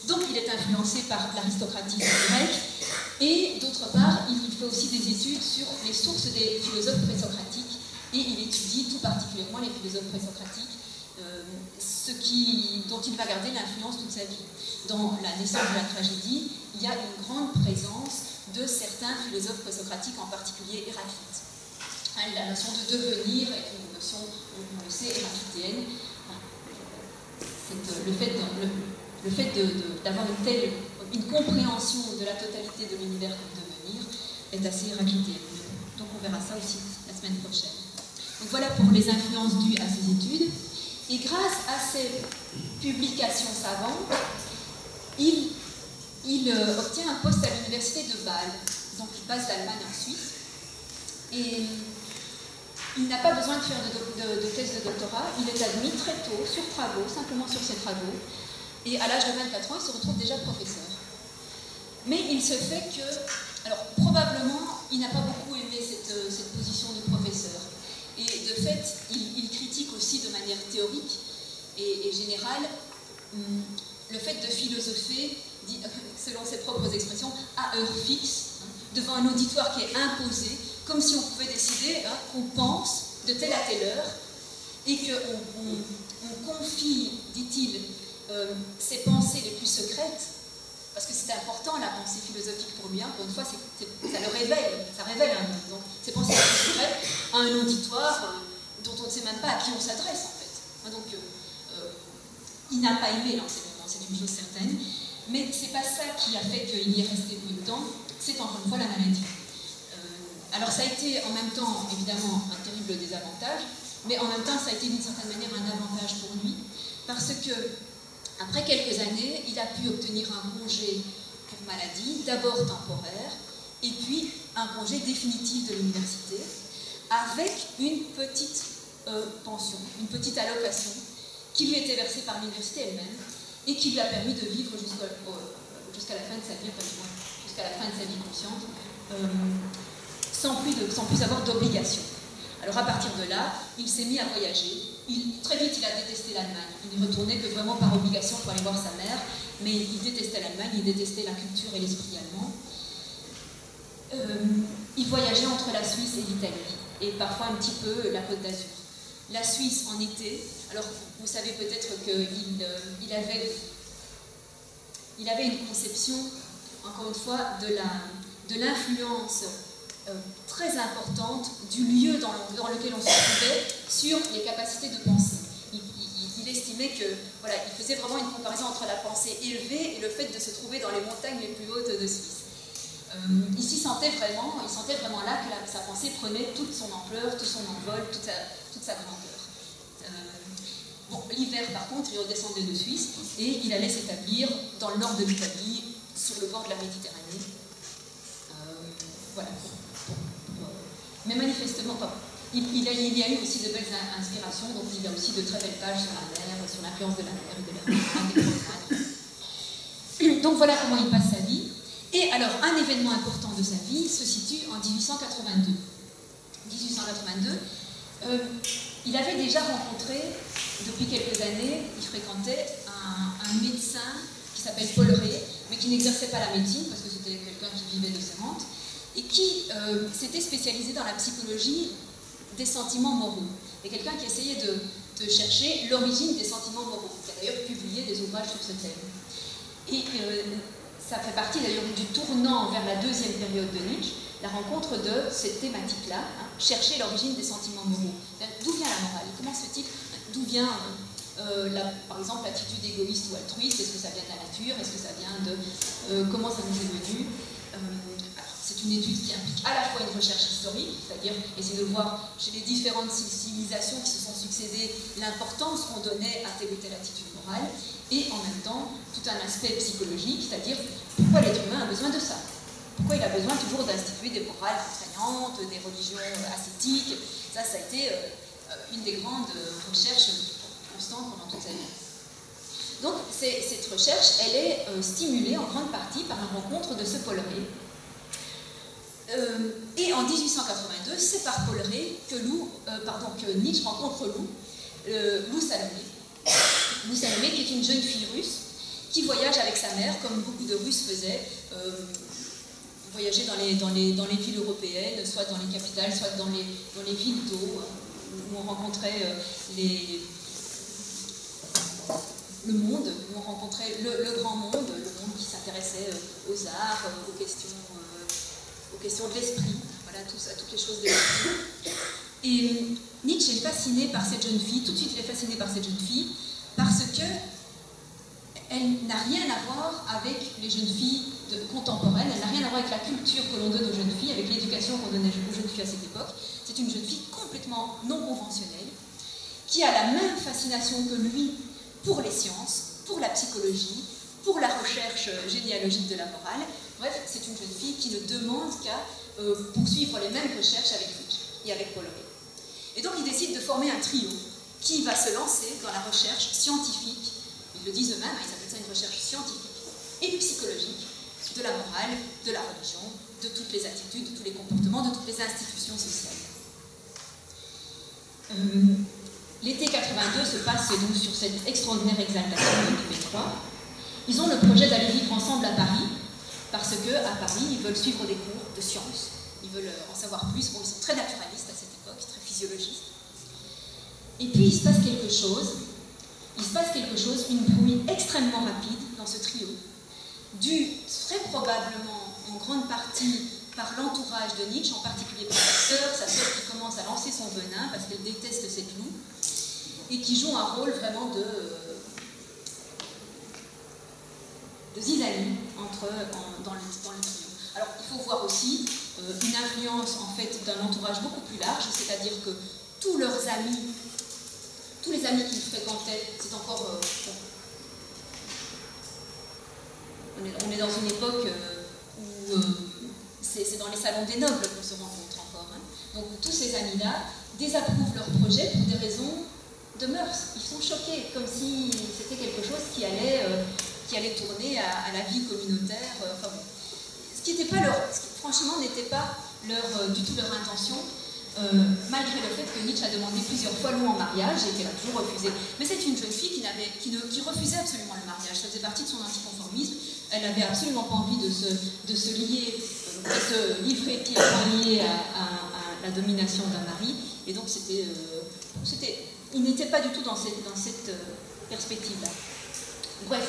Donc il est influencé par l'aristocratisme grec, et d'autre part, il fait aussi des études sur les sources des philosophes présocratiques, et il étudie tout particulièrement les philosophes présocratiques, dont il va garder l'influence toute sa vie. Dans La naissance de la tragédie, il y a une grande présence de certains philosophes présocratiques, en particulier Héraclite. La notion de devenir est une notion, on le sait, héraclitéenne. Le fait d'avoir une compréhension de la totalité de l'univers comme devenir est assez héraclitéen. Donc on verra ça aussi la semaine prochaine. Donc voilà pour les influences dues à ces études. Et grâce à ces publications savantes, il obtient un poste à l'université de Bâle. Donc il passe d'Allemagne en Suisse. Et il n'a pas besoin de faire de thèse de doctorat. Il est admis très tôt sur travaux, simplement sur ses travaux. Et à l'âge de 24 ans, il se retrouve déjà professeur. Mais il se fait que, alors probablement, il n'a pas beaucoup aimé cette position de professeur. Et de fait, il critique aussi de manière théorique et générale le fait de philosopher, selon ses propres expressions, à heure fixe, devant un auditoire qui est imposé, comme si on pouvait décider qu'on pense de telle à telle heure, et qu'on confie, dit-il, ses pensées les plus secrètes, parce que c'est important la pensée philosophique pour lui, pour une fois, ça le révèle, ça révèle un homme. Donc, ses pensées les plus secrètes à un auditoire dont on ne sait même pas à qui on s'adresse, en fait. Donc, il n'a pas aimé l'enseignement, c'est une chose certaine, mais c'est pas ça qui a fait qu'il y est resté peu de temps, c'est encore une fois la maladie. Alors ça a été en même temps, évidemment, un terrible désavantage, mais en même temps, ça a été d'une certaine manière un avantage pour lui, parce que, après quelques années, il a pu obtenir un congé pour maladie, d'abord temporaire, et puis un congé définitif de l'université, avec une petite pension, une petite allocation, qui lui était versée par l'université elle-même, et qui lui a permis de vivre jusqu'à la fin de sa vie, enfin, jusqu'à la fin de sa vie consciente, sans plus avoir d'obligation. Alors à partir de là, il s'est mis à voyager. Très vite, il a détesté l'Allemagne. Il n'y retournait que vraiment par obligation pour aller voir sa mère, mais il détestait l'Allemagne, il détestait la culture et l'esprit allemand. Il voyageait entre la Suisse et l'Italie, et parfois un petit peu la Côte d'Azur. La Suisse en été, alors vous savez peut-être qu'il avait une conception, encore une fois, de l'influence très importante du lieu dans lequel on se trouvait sur les capacités de pensée. Il estimait que, voilà, il faisait vraiment une comparaison entre la pensée élevée et le fait de se trouver dans les montagnes les plus hautes de Suisse. Il sentait vraiment là que sa pensée prenait toute son ampleur, tout son envol, toute sa grandeur. Bon, l'hiver, par contre, il redescendait de Suisse et il allait s'établir dans le nord de l'Italie, sur le bord de la Méditerranée. Voilà. Mais manifestement, il y a eu aussi de belles inspirations, donc il y a aussi de très belles pages sur la mer, sur l'influence de la mer et de la mer. Donc voilà comment il passe sa vie. Et alors, un événement important de sa vie se situe en 1882. 1882, il avait déjà rencontré, depuis quelques années, il fréquentait un médecin qui s'appelle Paul Rée, mais qui n'exerçait pas la médecine, parce que c'était quelqu'un qui vivait de ses rentes, et qui s'était spécialisé dans la psychologie des sentiments moraux. Et quelqu'un qui essayait de chercher l'origine des sentiments moraux, qui a d'ailleurs publié des ouvrages sur ce thème. Et ça fait partie d'ailleurs du tournant vers la deuxième période de Nietzsche, la rencontre de cette thématique-là, hein, chercher l'origine des sentiments moraux. D'où vient la morale? Comment se fait-il? D'où vient, par exemple, l'attitude égoïste ou altruiste? Est-ce que ça vient de la nature? Est-ce que ça vient de... comment ça nous est venu? C'est une étude qui implique à la fois une recherche historique, c'est-à-dire essayer de voir chez les différentes civilisations qui se sont succédées l'importance qu'on donnait à telle ou telle attitude morale, et en même temps tout un aspect psychologique, c'est-à-dire pourquoi l'être humain a besoin de ça. Pourquoi il a besoin toujours d'instituer des morales contraignantes, des religions ascétiques. Ça a été une des grandes recherches constantes pendant toute sa vie. Donc cette recherche, elle est stimulée en grande partie par la rencontre de ce Paul Rée. Et en 1882, c'est par Paul Rée que Nietzsche rencontre Lou Salomé. Lou Salomé, qui est une jeune fille russe, qui voyage avec sa mère, comme beaucoup de Russes faisaient, voyager dans les villes européennes, soit dans les capitales, soit dans les villes d'eau, où on rencontrait le monde, où on rencontrait le grand monde, le monde qui s'intéressait aux arts, aux questions de l'esprit, voilà, à toutes les choses de l'esprit. Et Nietzsche est fasciné par cette jeune fille, tout de suite il est fasciné par cette jeune fille, parce qu'elle n'a rien à voir avec les jeunes filles contemporaines, elle n'a rien à voir avec la culture que l'on donne aux jeunes filles, avec l'éducation qu'on donnait aux jeunes filles à cette époque. C'est une jeune fille complètement non conventionnelle, qui a la même fascination que lui pour les sciences, pour la psychologie, pour la recherche généalogique de la morale. Bref, c'est une jeune fille qui ne demande qu'à poursuivre les mêmes recherches avec Nietzsche et avec Paul Rée. Et donc, ils décident de former un trio qui va se lancer dans la recherche scientifique, ils le disent eux-mêmes, ils appellent ça une recherche scientifique et psychologique de la morale, de la religion, de toutes les attitudes, de tous les comportements, de toutes les institutions sociales. L'été 82 se passe donc sur cette extraordinaire exaltation de tous les trois. Ils ont le projet d'aller vivre ensemble à Paris, parce qu'à Paris, ils veulent suivre des cours de sciences, ils veulent en savoir plus. Bon, ils sont très naturalistes à cette époque, très physiologistes. Et puis, il se passe quelque chose, une bruit extrêmement rapide dans ce trio, dû très probablement en grande partie par l'entourage de Nietzsche, en particulier par sa sœur qui commence à lancer son venin parce qu'elle déteste cette Lou, et qui joue un rôle vraiment de zizanie dans le trio. Alors, il faut voir aussi une influence, en fait, d'un entourage beaucoup plus large, c'est-à-dire que tous leurs amis, tous les amis qu'ils fréquentaient, c'est encore... on est dans une époque où c'est dans les salons des nobles qu'on se rencontre encore. Hein. Donc, tous ces amis-là désapprouvent leur projet pour des raisons de mœurs. Ils sont choqués, comme si c'était quelque chose qui allait tourner à la vie communautaire. Enfin bon. Ce qui franchement, n'était pas du tout leur intention, malgré le fait que Nietzsche a demandé plusieurs fois Lou en mariage et qu'elle a toujours refusé. Mais c'est une jeune fille qui refusait absolument le mariage. Ça faisait partie de son anticonformisme. Elle n'avait absolument pas envie de se lier, de se livrer pieds et poings liés à la domination d'un mari. Et donc il n'était pas du tout dans cette perspective-là. Bref,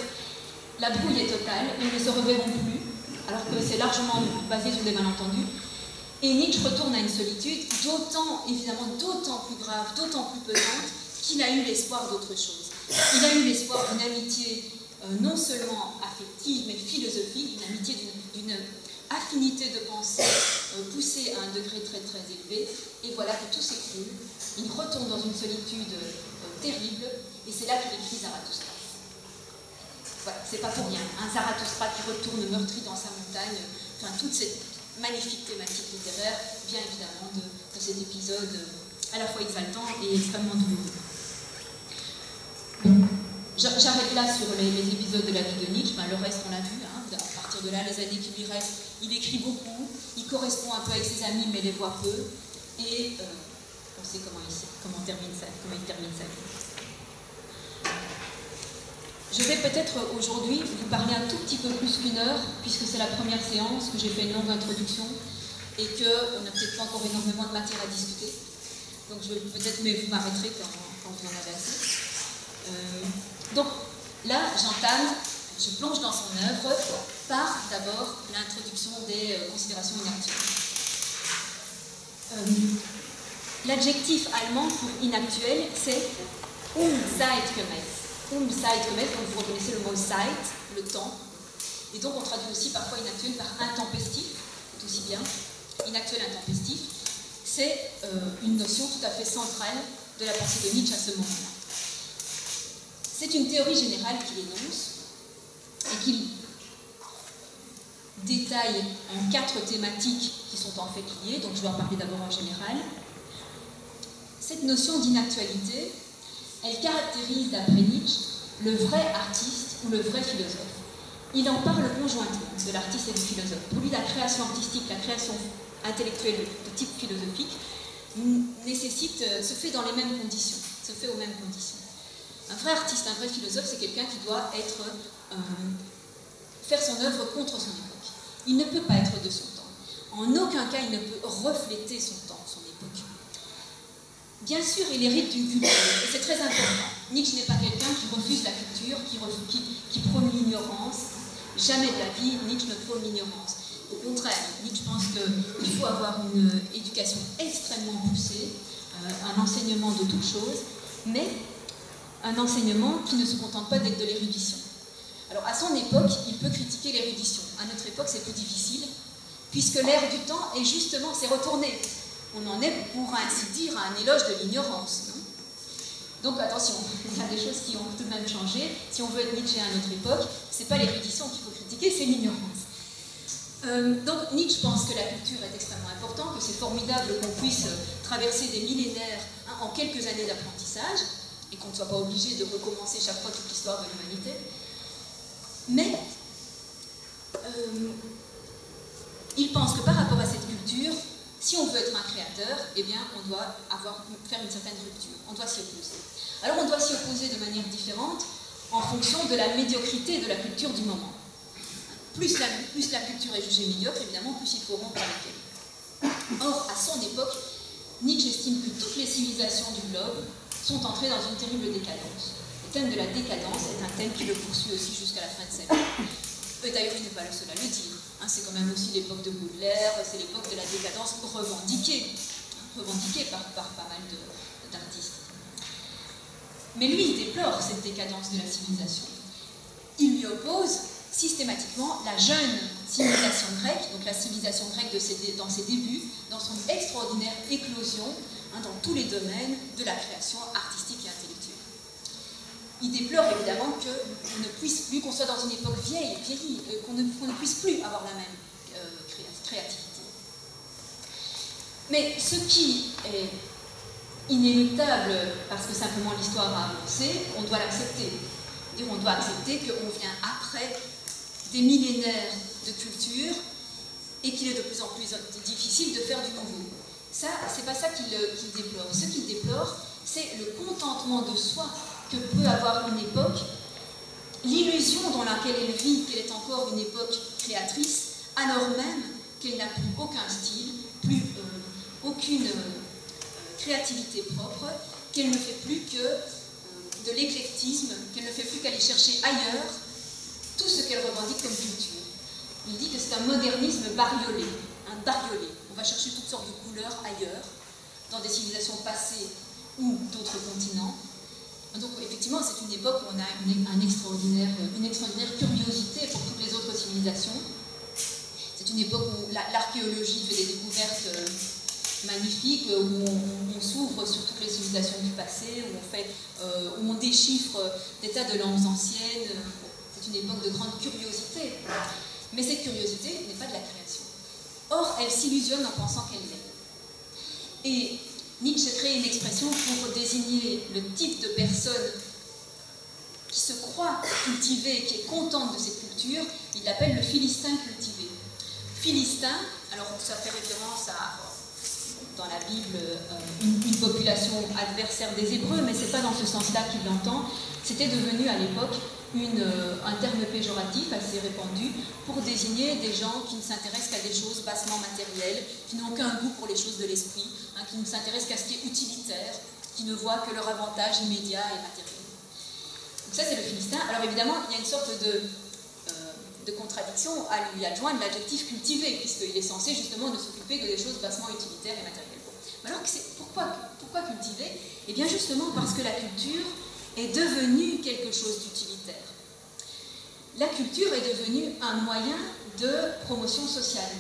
la brouille est totale, ils ne se reverront plus, alors que c'est largement basé sur des malentendus. Et Nietzsche retourne à une solitude évidemment d'autant plus grave, d'autant plus pesante, qu'il a eu l'espoir d'autre chose. Il a eu l'espoir d'une amitié non seulement affective, mais philosophique, d'une amitié, d'une affinité de pensée poussée à un degré très très élevé. Et voilà que tout s'écroule. Il retourne dans une solitude terrible, et c'est là qu'il écrit Zarathustra. Voilà, c'est pas pour rien. Un Zarathustra qui retourne meurtri dans sa montagne, enfin toute cette magnifique thématique littéraire vient évidemment de cet épisode à la fois exaltant et extrêmement douloureux. Bon, j'arrête là sur les épisodes de la vie de Nietzsche. Ben, le reste on l'a vu, hein, à partir de là les années qui lui restent, il écrit beaucoup, il correspond un peu avec ses amis mais les voit peu, et on sait comment il termine sa vie. Je vais peut-être aujourd'hui vous parler un tout petit peu plus qu'une heure, puisque c'est la première séance, que j'ai fait une longue introduction et qu'on n'a peut-être pas encore énormément de matière à discuter. Donc je vais peut-être, mais vous m'arrêterez quand vous en avez assez. Donc là, je plonge dans son œuvre par d'abord l'introduction des considérations inactuelles. L'adjectif allemand pour inactuel, c'est Unzeitgemäß. Donc vous reconnaissez le mot Zeit, le temps, et donc on traduit aussi parfois inactuel par intempestif, tout aussi bien. Inactuel, intempestif, c'est une notion tout à fait centrale de la pensée de Nietzsche à ce moment-là. C'est une théorie générale qu'il énonce et qu'il détaille en 4 thématiques qui sont en fait liées, donc je vais en parler d'abord en général. Cette notion d'inactualité, elle caractérise, d'après Nietzsche, le vrai artiste ou le vrai philosophe. Il en parle conjointement, de l'artiste et du philosophe. Pour lui, la création artistique, la création intellectuelle de type philosophique, se fait dans les mêmes conditions, se fait aux mêmes conditions. Un vrai artiste, un vrai philosophe, c'est quelqu'un qui doit faire son œuvre contre son époque. Il ne peut pas être de son temps. En aucun cas, il ne peut refléter son temps, son époque. Bien sûr, il hérite d'une culture, et c'est très important. Nietzsche n'est pas quelqu'un qui refuse la culture, qui prône l'ignorance. Jamais de la vie, Nietzsche ne prône l'ignorance. Au contraire, Nietzsche pense qu'il faut avoir une éducation extrêmement poussée, un enseignement de toutes choses, mais un enseignement qui ne se contente pas d'être de l'érudition. Alors, à son époque, il peut critiquer l'érudition. À notre époque, c'est plus difficile, puisque l'ère du temps est justement, c'est retourné. On en est, pour ainsi dire, à un éloge de l'ignorance. Donc attention, il y a des choses qui ont tout de même changé. Si on veut être Nietzsche à notre époque, c'est pas l'érudition qu'il faut critiquer, c'est l'ignorance. Donc Nietzsche pense que la culture est extrêmement importante, que c'est formidable qu'on puisse traverser des millénaires en quelques années d'apprentissage, et qu'on ne soit pas obligé de recommencer chaque fois toute l'histoire de l'humanité. Mais il pense que par rapport à cette culture, si on veut être un créateur, eh bien, on doit faire une certaine rupture. On doit s'y opposer. Alors, on doit s'y opposer de manière différente en fonction de la médiocrité de la culture du moment. Plus la culture est jugée médiocre, évidemment, plus il faut rompre avec elle. Or, à son époque, Nietzsche estime que toutes les civilisations du globe sont entrées dans une terrible décadence. Le thème de la décadence est un thème qui le poursuit aussi jusqu'à la fin de sa vie. D'ailleurs, il n'est pas le seul à le dire. C'est quand même aussi l'époque de Baudelaire, c'est l'époque de la décadence revendiquée par pas mal d'artistes. Mais lui, il déplore cette décadence de la civilisation. Il lui oppose systématiquement la jeune civilisation grecque, donc la civilisation grecque dans ses débuts, dans son extraordinaire éclosion, dans tous les domaines de la création artistique et intellectuelle. Il déplore évidemment qu'on ne puisse plus, qu'on soit dans une époque vieillie, qu'on ne puisse plus avoir la même créativité. Mais ce qui est inéluctable, parce que simplement l'histoire a avancé, on doit l'accepter. On doit accepter qu'on vient après des millénaires de culture et qu'il est de plus en plus difficile de faire du nouveau. Ça, c'est pas ça qu'il déplore. Ce qu'il déplore, c'est le contentement de soi que peut avoir une époque, l'illusion dans laquelle elle vit qu'elle est encore une époque créatrice, alors même qu'elle n'a plus aucun style, plus aucune créativité propre, qu'elle ne fait plus que de l'éclectisme, qu'elle ne fait plus qu'aller chercher ailleurs tout ce qu'elle revendique comme culture. Il dit que c'est un modernisme bariolé, un bariolé. On va chercher toutes sortes de couleurs ailleurs, dans des civilisations passées ou d'autres continents. Donc effectivement, c'est une époque où on a une extraordinaire curiosité pour toutes les autres civilisations. C'est une époque où l'archéologie fait des découvertes magnifiques, où on s'ouvre sur toutes les civilisations du passé, où on déchiffre des tas de langues anciennes. C'est une époque de grande curiosité. Mais cette curiosité n'est pas de la création. Or, elle s'illusionne en pensant qu'elle l'est. Et Nietzsche crée une expression pour désigner le type de personne qui se croit cultivée, qui est contente de cette culture. Il l'appelle le philistin cultivé. Philistin, alors ça fait référence à, dans la Bible, une population adversaire des Hébreux, mais ce n'est pas dans ce sens-là qu'il l'entend. C'était devenu à l'époque un terme péjoratif assez répandu pour désigner des gens qui ne s'intéressent qu'à des choses bassement matérielles, qui n'ont aucun goût pour les choses de l'esprit, qui ne s'intéressent qu'à ce qui est utilitaire, qui ne voient que leur avantage immédiat et matériel. Donc ça, c'est le philistin. Alors évidemment, il y a une sorte de contradiction à lui adjoindre l'adjectif cultivé, puisqu'il est censé justement ne s'occuper que des choses bassement utilitaires et matérielles. Alors pourquoi cultiver? Eh bien justement parce que la culture est devenue quelque chose d'utilitaire. La culture est devenue un moyen de promotion sociale.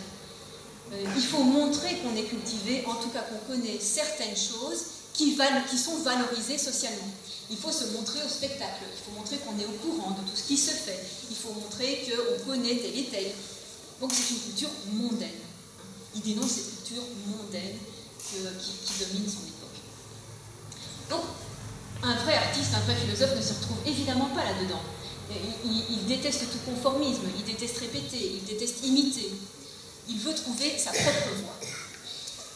Il faut montrer qu'on est cultivé, en tout cas qu'on connaît certaines choses qui sont valorisées socialement. Il faut se montrer au spectacle, il faut montrer qu'on est au courant de tout ce qui se fait, il faut montrer qu'on connaît tel et tel. Donc c'est une culture mondaine. Il dénonce cette culture mondaine qui domine son époque. Donc, un vrai artiste, un vrai philosophe ne se retrouve évidemment pas là-dedans. Il déteste tout conformisme, il déteste répéter, il déteste imiter. Il veut trouver sa propre voie.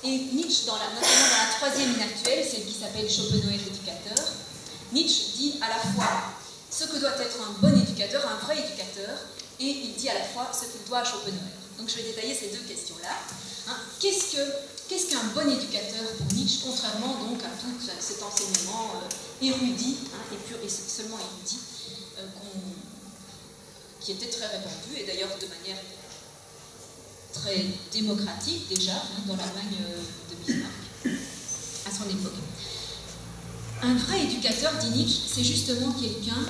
Et Nietzsche, notamment dans la troisième inactuelle, celle qui s'appelle Schopenhauer éducateur, Nietzsche dit à la fois ce que doit être un bon éducateur, un vrai éducateur, et il dit à la fois ce qu'il doit à Schopenhauer. Donc je vais détailler ces deux questions-là. Qu'est-ce qu'un bon éducateur pour Nietzsche, contrairement donc à tout cet enseignement érudit, et seulement érudit, qui était très répandu, et d'ailleurs de manière très démocratique déjà, dans l'Allemagne de Bismarck, à son époque. Un vrai éducateur, dit Nietzsche, c'est justement quelqu'un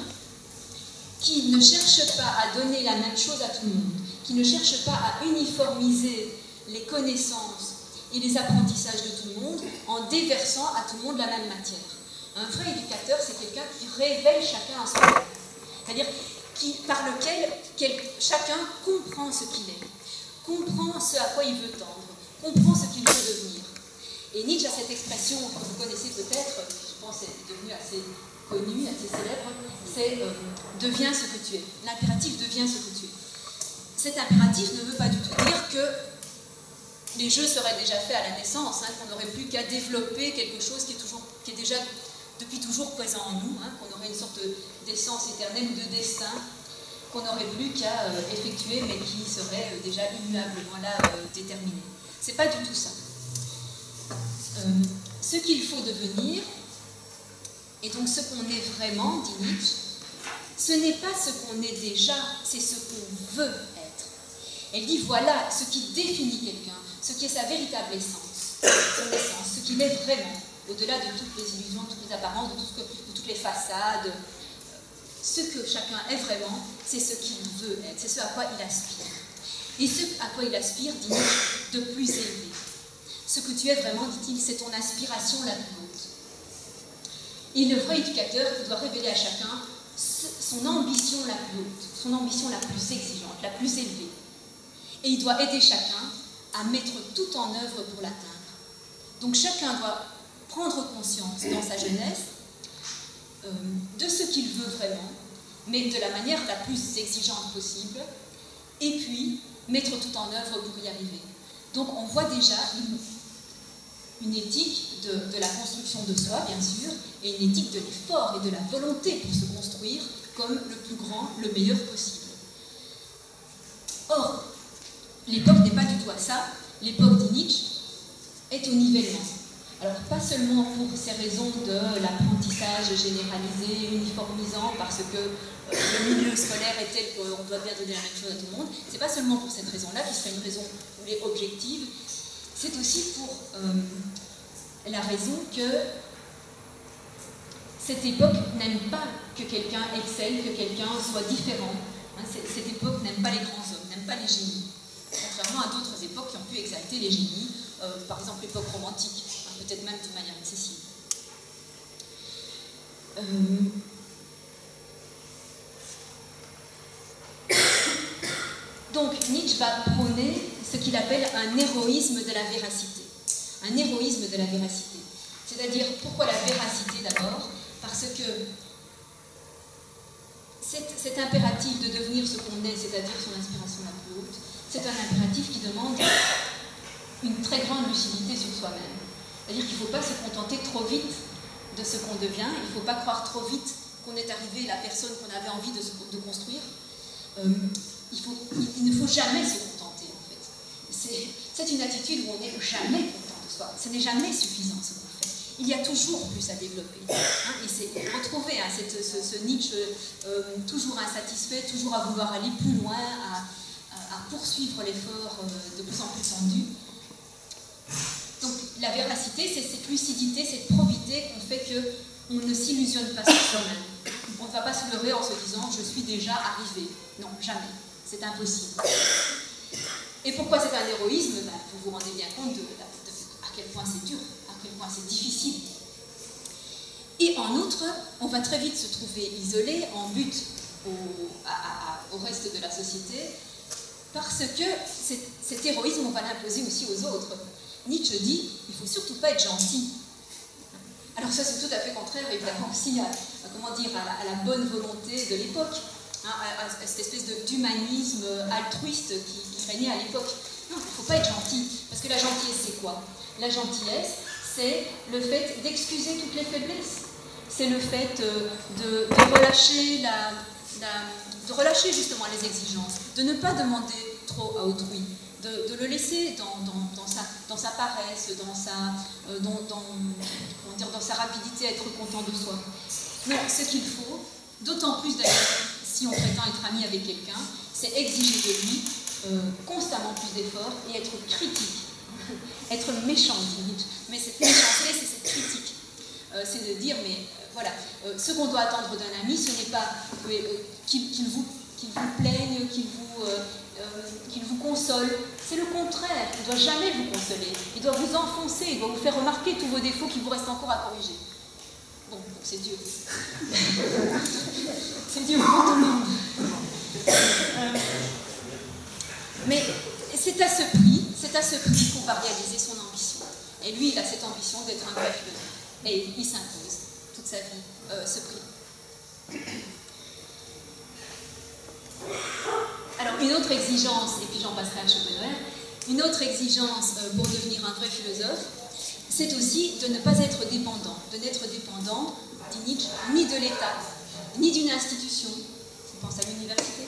qui ne cherche pas à donner la même chose à tout le monde, qui ne cherche pas à uniformiser les connaissances et les apprentissages de tout le monde en déversant à tout le monde la même matière. Un vrai éducateur, c'est quelqu'un qui révèle chacun à son niveau, c'est-à-dire par lequel chacun comprend ce qu'il est, comprend ce à quoi il veut tendre, comprend ce qu'il veut devenir. Et Nietzsche a cette expression que vous connaissez peut-être, je pense qu'elle est devenue assez connue, assez célèbre, c'est « deviens ce que tu es ». L'impératif « deviens ce que tu es ». Cet impératif ne veut pas du tout dire que les jeux seraient déjà faits à la naissance, qu'on n'aurait plus qu'à développer quelque chose qui est déjà depuis toujours présent en nous, qu'on aurait une sorte d'essence éternelle ou de destin qu'on n'aurait plus qu'à effectuer, mais qui serait déjà immuablement là déterminé. C'est pas du tout ça. Ce qu'il faut devenir, et donc ce qu'on est vraiment, dit Nietzsche, ce n'est pas ce qu'on est déjà, c'est ce qu'on veut être. Elle dit voilà ce qui définit quelqu'un, ce qui est sa véritable essence, son essence, ce qu'il est vraiment, au-delà de toutes les illusions, de toutes les apparences, de toutes les façades. ce que chacun est vraiment, c'est ce qu'il veut être, c'est ce à quoi il aspire. Et ce à quoi il aspire, dit Nietzsche, de plus élevé. Ce que tu es vraiment, dit-il, c'est ton aspiration la plus haute. Et le vrai éducateur, il doit révéler à chacun son ambition la plus haute, son ambition la plus exigeante, la plus élevée. Et il doit aider chacun à mettre tout en œuvre pour l'atteindre. Donc chacun doit prendre conscience dans sa jeunesse de ce qu'il veut vraiment, mais de la manière la plus exigeante possible, et puis mettre tout en œuvre pour y arriver. Donc on voit déjà une éthique de la construction de soi, bien sûr, et une éthique de l'effort et de la volonté pour se construire comme le plus grand, le meilleur possible. Or, l'époque n'est pas du tout à ça. L'époque de Nietzsche est au nivellement. Alors, pas seulement pour ces raisons de l'apprentissage généralisé, uniformisant, parce que le milieu scolaire est tel qu'on doit bien donner la même chose à tout le monde. C'est pas seulement pour cette raison-là, qui serait une raison objective, c'est aussi pour la raison que cette époque n'aime pas que quelqu'un excelle, que quelqu'un soit différent. Hein, cette époque n'aime pas les grands hommes, n'aime pas les génies. Contrairement à d'autres époques qui ont pu exalter les génies, par exemple l'époque romantique, hein, peut-être même d'une manière excessive. Donc Nietzsche va prôner ce qu'il appelle un héroïsme de la véracité. Un héroïsme de la véracité. C'est-à-dire, pourquoi la véracité d'abord? Parce que cet impératif de devenir ce qu'on est, c'est-à-dire son inspiration la plus haute, c'est un impératif qui demande une très grande lucidité sur soi-même. C'est-à-dire qu'il ne faut pas se contenter trop vite de ce qu'on devient, il ne faut pas croire trop vite qu'on est arrivé la personne qu'on avait envie de construire. Il ne faut jamais se contenter, en fait. C'est une attitude où on n'est jamais content de soi. Ce n'est jamais suffisant, ce qu'on fait. Il y a toujours plus à développer. Hein, et c'est retrouver hein, ce Nietzsche toujours insatisfait, toujours à vouloir aller plus loin, à poursuivre l'effort de plus en plus tendu. Donc la véracité, c'est cette lucidité, cette probité qu'on fait qu'on ne s'illusionne pas sur soi-même. On ne va pas se leurrer en se disant « je suis déjà arrivé ». Non, jamais. C'est impossible. Et pourquoi c'est un héroïsme? Vous vous rendez bien compte à quel point c'est dur, à quel point c'est difficile. Et en outre, on va très vite se trouver isolé, en but au reste de la société, parce que cet héroïsme, on va l'imposer aussi aux autres. Nietzsche dit, il ne faut surtout pas être gentil. Alors ça, c'est tout à fait contraire, évidemment, aussi à la bonne volonté de l'époque, hein, à cette espèce d'humanisme altruiste qui régnait à l'époque. Non, il ne faut pas être gentil, parce que la gentillesse, c'est quoi? La gentillesse, c'est le fait d'excuser toutes les faiblesses. C'est le fait de relâcher de relâcher justement les exigences, de ne pas demander trop à autrui, de le laisser dans sa paresse, dans sa rapidité à être content de soi. Non, ce qu'il faut, d'autant plus d'ailleurs si on prétend être ami avec quelqu'un, c'est exiger de lui constamment plus d'efforts et être critique. Être méchant, dit Nietzsche. Mais cette méchanceté, c'est cette critique. C'est de dire, mais voilà, ce qu'on doit attendre d'un ami, ce n'est pas qu'il vous plaigne, qu'il vous console. C'est le contraire. Il ne doit jamais vous consoler. Il doit vous enfoncer, il doit vous faire remarquer tous vos défauts qu'il vous reste encore à corriger. Bon, c'est Dieu. C'est Dieu pour tout le monde. Mais c'est à ce prix qu'on va réaliser son ambition. Et lui, il a cette ambition d'être un vrai philosophe. Et il s'impose toute sa vie ce prix. Alors, une autre exigence, et puis j'en passerai à Schopenhauer, une autre exigence pour devenir un vrai philosophe, c'est aussi de ne pas être dépendant. De n'être dépendant, dit Nietzsche, ni de l'État, ni d'une institution, on pense à l'université,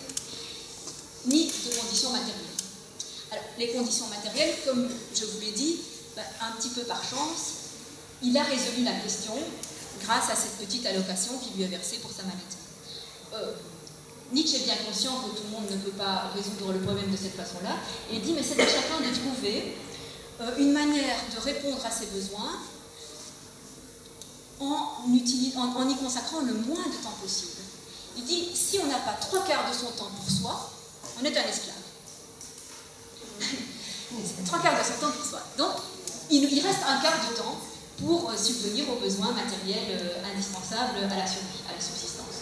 ni de conditions matérielles. Alors, les conditions matérielles, comme je vous l'ai dit, un petit peu par chance, il a résolu la question grâce à cette petite allocation qu'il lui a versée pour sa maladie. Nietzsche est bien conscient que tout le monde ne peut pas résoudre le problème de cette façon-là, et il dit, mais c'est à chacun de trouver une manière de répondre à ses besoins en y consacrant le moins de temps possible. Il dit, si on n'a pas 3/4 de son temps pour soi, on est un esclave. 3/4 de son temps pour soi. Donc, il reste 1/4 de temps pour subvenir aux besoins matériels indispensables à la survie, à la subsistance.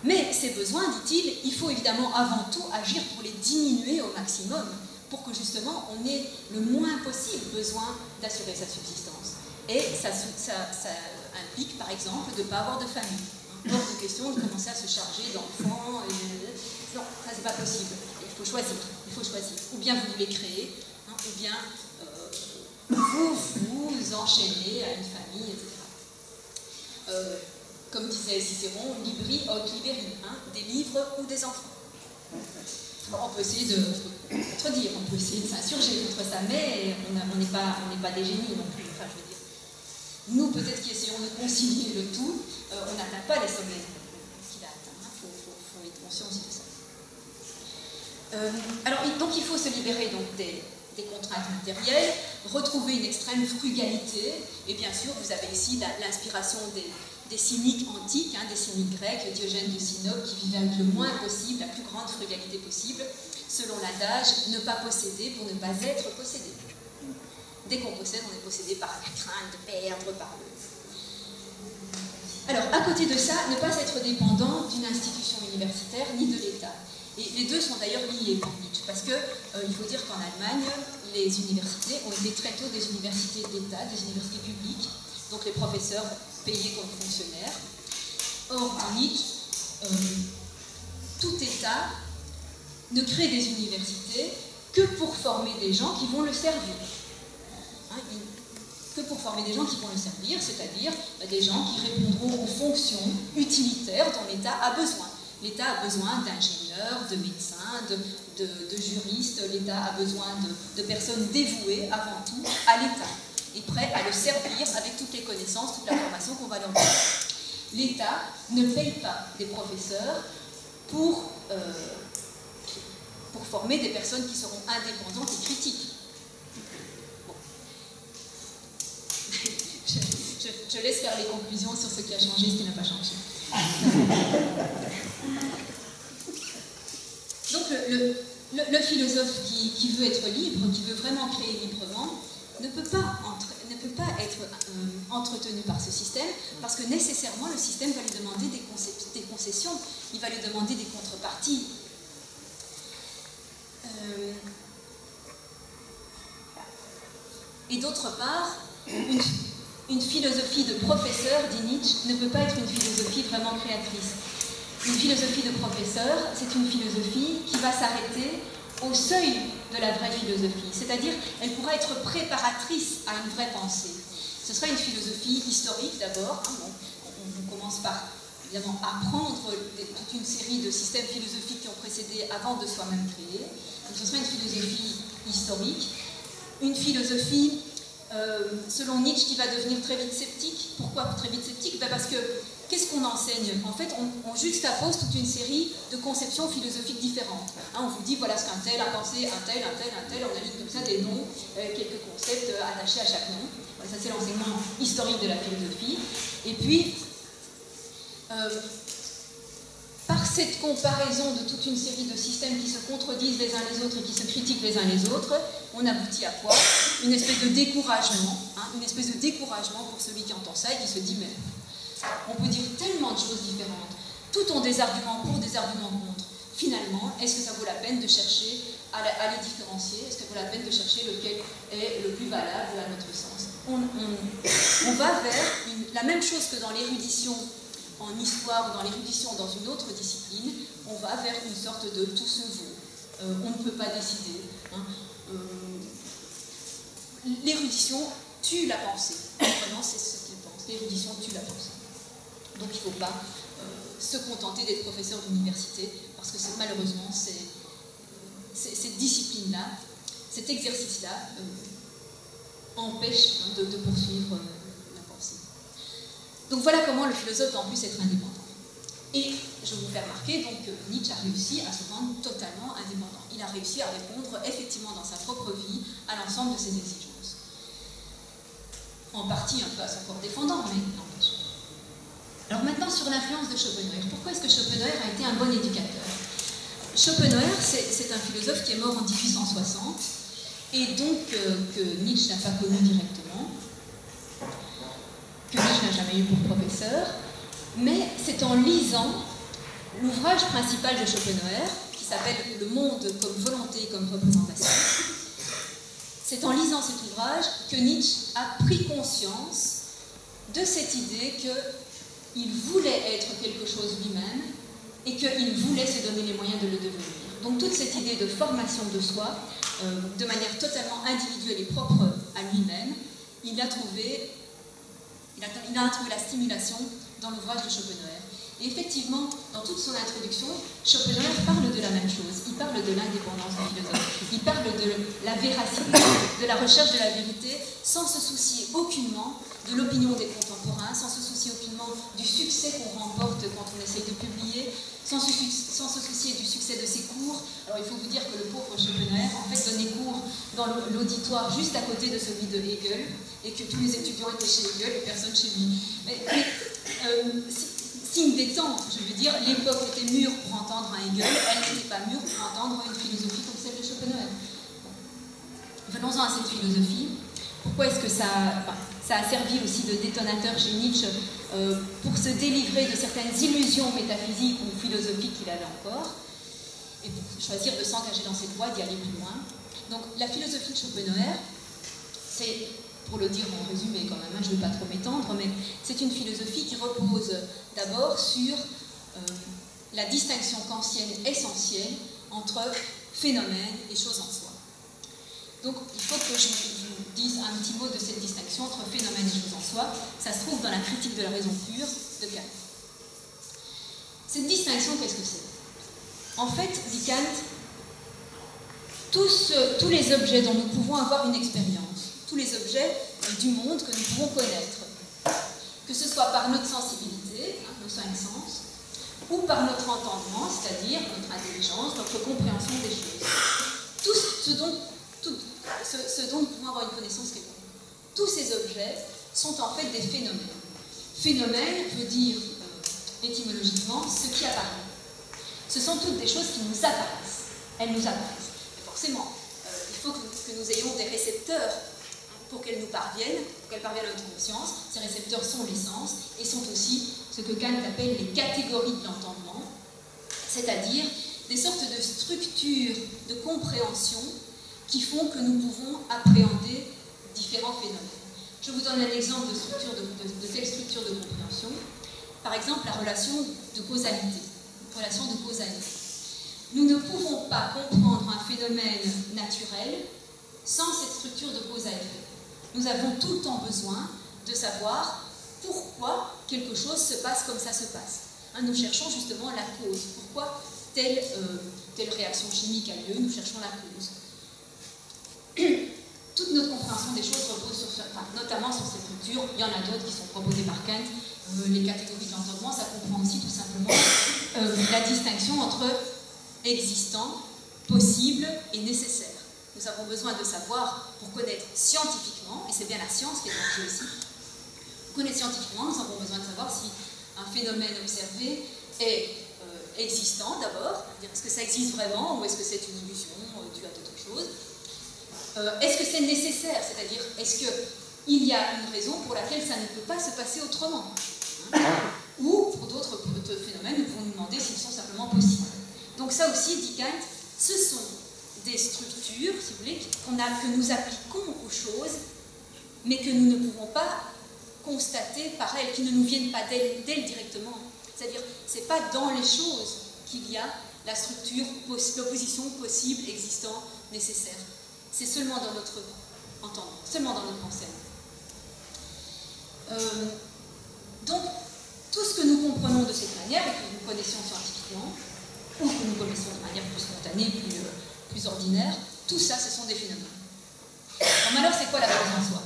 Mais ces besoins, dit-il, il faut évidemment avant tout agir pour les diminuer au maximum, pour que justement on ait le moins possible besoin d'assurer sa subsistance. Et ça implique par exemple de ne pas avoir de famille. Hors de question de commencer à se charger d'enfants. Non, ça c'est pas possible. Il faut choisir. Ou bien vous les créez, ou bien vous enchaînez à une famille, etc. Comme disait Cicéron, libri aut liberi, des livres ou des enfants. Alors on peut essayer de contredire, on peut essayer de s'insurger contre ça, mais on n'est pas des génies non plus. Enfin, je veux dire, nous peut-être qui essayons de concilier le tout, on n'atteint pas les sommets qu'il a atteints. Il faut être conscient aussi de ça. Alors, donc il faut se libérer donc, des contraintes matérielles, retrouver une extrême frugalité, et bien sûr, vous avez ici l'inspiration des cyniques antiques, des cyniques grecs, Diogène de Sinope, qui vivait avec le moins possible, la plus grande frugalité possible, selon l'adage, ne pas posséder pour ne pas être possédé. Dès qu'on possède, on est possédé par la crainte de perdre, par le... Alors, à côté de ça, ne pas être dépendant d'une institution universitaire ni de l'État. Et les deux sont d'ailleurs liés pour Nietzsche, parce que il faut dire qu'en Allemagne, les universités ont été très tôt des universités d'État, des universités publiques, donc les professeurs payés comme fonctionnaires. Or, pour Nietzsche, tout État ne crée des universités que pour former des gens qui vont le servir. Que pour former des gens qui vont le servir, c'est-à-dire des gens qui répondront aux fonctions utilitaires dont l'État a besoin. L'État a besoin d'ingénieurs, de médecins, de juristes, l'État a besoin de personnes dévouées avant tout à l'État et prêts à le servir avec toutes les connaissances, toute la formation qu'on va leur donner. L'État ne paye pas des professeurs pour former des personnes qui seront indépendantes et critiques. Bon. Je laisse faire les conclusions sur ce qui a changé, ce qui n'a pas changé. Donc le philosophe qui veut être libre, qui veut vraiment créer librement, ne peut pas être entretenu par ce système, parce que nécessairement le système va lui demander des concessions, il va lui demander des contreparties. Et d'autre part, une philosophie de professeur, dit Nietzsche, ne peut pas être une philosophie vraiment créatrice. Une philosophie de professeur, c'est une philosophie qui va s'arrêter au seuil de la vraie philosophie. C'est-à-dire, elle pourra être préparatrice à une vraie pensée. Ce sera une philosophie historique d'abord. On commence par, évidemment, apprendre toute une série de systèmes philosophiques qui ont précédé avant de soi-même créer. Donc, ce sera une philosophie historique. Une philosophie, selon Nietzsche, qui va devenir très vite sceptique. Pourquoi très vite sceptique? Parce que qu'est-ce qu'on enseigne? En fait, on juxtapose toute une série de conceptions philosophiques différentes. On vous dit, voilà ce qu'un tel a pensé, un tel, on aligne comme ça des noms, quelques concepts attachés à chaque nom. Voilà, ça c'est l'enseignement historique de la philosophie. Et puis, par cette comparaison de toute une série de systèmes qui se contredisent les uns les autres et qui se critiquent les uns les autres, on aboutit à quoi? Une espèce de découragement, pour celui qui entend ça et qui se dit, mais on peut dire tellement de choses différentes, tout ont des arguments pour, des arguments contre. Finalement, est-ce que ça vaut la peine de chercher à les différencier? Est-ce que ça vaut la peine de chercher lequel est le plus valable à notre sens? On va vers la même chose que dans l'érudition en histoire ou dans l'érudition dans une autre discipline, on va vers une sorte de tout se vaut. On ne peut pas décider. L'érudition tue la pensée. Vraiment, c'est ce qu'il pense. L'érudition tue la pensée. Donc il ne faut pas se contenter d'être professeur d'université, parce que malheureusement, cette discipline-là, cet exercice-là, empêche de poursuivre la pensée. Donc voilà comment le philosophe doit en plus être indépendant. Et je vous fais remarquer donc, que Nietzsche a réussi à se rendre totalement indépendant. Il a réussi à répondre effectivement dans sa propre vie à l'ensemble de ses exigences. En partie un peu à son corps défendant, mais n'empêche. Alors maintenant, sur l'influence de Schopenhauer. Pourquoi est-ce que Schopenhauer a été un bon éducateur? Schopenhauer, c'est un philosophe qui est mort en 1860, et donc que Nietzsche n'a pas connu directement, que Nietzsche n'a jamais eu pour professeur, mais c'est en lisant l'ouvrage principal de Schopenhauer, qui s'appelle « Le monde comme volonté, comme représentation », c'est en lisant cet ouvrage que Nietzsche a pris conscience de cette idée qu'il voulait être quelque chose lui-même et qu'il voulait se donner les moyens de le devenir. Donc toute cette idée de formation de soi, de manière totalement individuelle et propre à lui-même, il a trouvé la stimulation dans l'ouvrage de Schopenhauer. Et effectivement, dans toute son introduction, Schopenhauer parle de la même chose. Il parle de l'indépendance du philosophe. Il parle de la véracité, de la recherche de la vérité, sans se soucier aucunement de l'opinion des contemporains, sans se soucier aucunement du succès qu'on remporte quand on essaye de publier, sans se soucier du succès de ses cours. Alors il faut vous dire que le pauvre Schopenhauer, en fait, donnait cours dans l'auditoire juste à côté de celui de Hegel, et que tous les étudiants étaient chez Hegel et personne chez lui. Signe des temps, je veux dire, l'époque était mûre pour entendre un Hegel, elle n'était pas mûre pour entendre une philosophie comme celle de Schopenhauer. Venons-en à cette philosophie. Pourquoi est-ce que ça a servi aussi de détonateur chez Nietzsche pour se délivrer de certaines illusions métaphysiques ou philosophiques qu'il avait encore, et pour choisir de s'engager dans cette voie, d'y aller plus loin. Donc la philosophie de Schopenhauer, c'est, pour le dire en résumé quand même, je ne vais pas trop m'étendre, mais c'est une philosophie qui repose d'abord sur la distinction kantienne essentielle entre phénomène et chose en soi. Donc il faut que je vous dise un petit mot de cette distinction entre phénomène et chose en soi. Ça se trouve dans la critique de la raison pure de Kant. Cette distinction, qu'est-ce que c'est? En fait, dit Kant, tous les objets dont nous pouvons avoir une expérience, tous les objets du monde que nous pouvons connaître, que ce soit par notre sensibilité, nos cinq sens, ou par notre entendement, c'est-à-dire notre intelligence, notre compréhension des choses. Ce dont nous pouvons avoir une connaissance quelconque. Tous ces objets sont en fait des phénomènes. Phénomène veut dire, étymologiquement, ce qui apparaît. Ce sont toutes des choses qui nous apparaissent. Elles nous apparaissent. Et forcément, il faut que nous ayons des récepteurs pour qu'elles nous parviennent, pour qu'elles parviennent à notre conscience. Ces récepteurs sont les sens et sont aussi ce que Kant appelle les catégories de l'entendement, c'est-à-dire des sortes de structures de compréhension qui font que nous pouvons appréhender différents phénomènes. Je vous donne un exemple de telle structure de compréhension. Par exemple, la relation de causalité. Nous ne pouvons pas comprendre un phénomène naturel sans cette structure de cause à effet. Nous avons tout le temps besoin de savoir pourquoi quelque chose se passe comme ça se passe. Nous cherchons justement la cause. Pourquoi telle réaction chimique a lieu, nous cherchons la cause. Toute notre compréhension des choses repose notamment sur ces structures. Il y en a d'autres qui sont proposées par Kant. Les catégories de l'entendement, ça comprend aussi tout simplement la distinction entre existant, possible et nécessaire. Nous avons besoin de savoir, pour connaître scientifiquement, et c'est bien la science qui est en jeu ici, pour connaître scientifiquement, nous avons besoin de savoir si un phénomène observé est existant d'abord, est-ce que ça existe vraiment ou est-ce que c'est une illusion due à d'autres choses. Est-ce que c'est nécessaire, c'est-à-dire est-ce qu'il y a une raison pour laquelle ça ne peut pas se passer autrement, ou pour d'autres phénomènes, nous pouvons nous demander s'ils sont simplement possibles. Donc ça aussi, dit Kant, ce sont des structures, si vous voulez, que nous appliquons aux choses, mais que nous ne pouvons pas constater par elles, qui ne nous viennent pas d'elles directement. C'est-à-dire, ce n'est pas dans les choses qu'il y a la structure, l'opposition possible, existant, nécessaire. C'est seulement dans notre entendement, seulement dans notre pensée. Donc, tout ce que nous comprenons de cette manière, et que nous connaissions scientifiquement, ou que nous connaissons de manière plus spontanée, plus ordinaire, tout ça, ce sont des phénomènes. Alors, c'est quoi la chose en soi?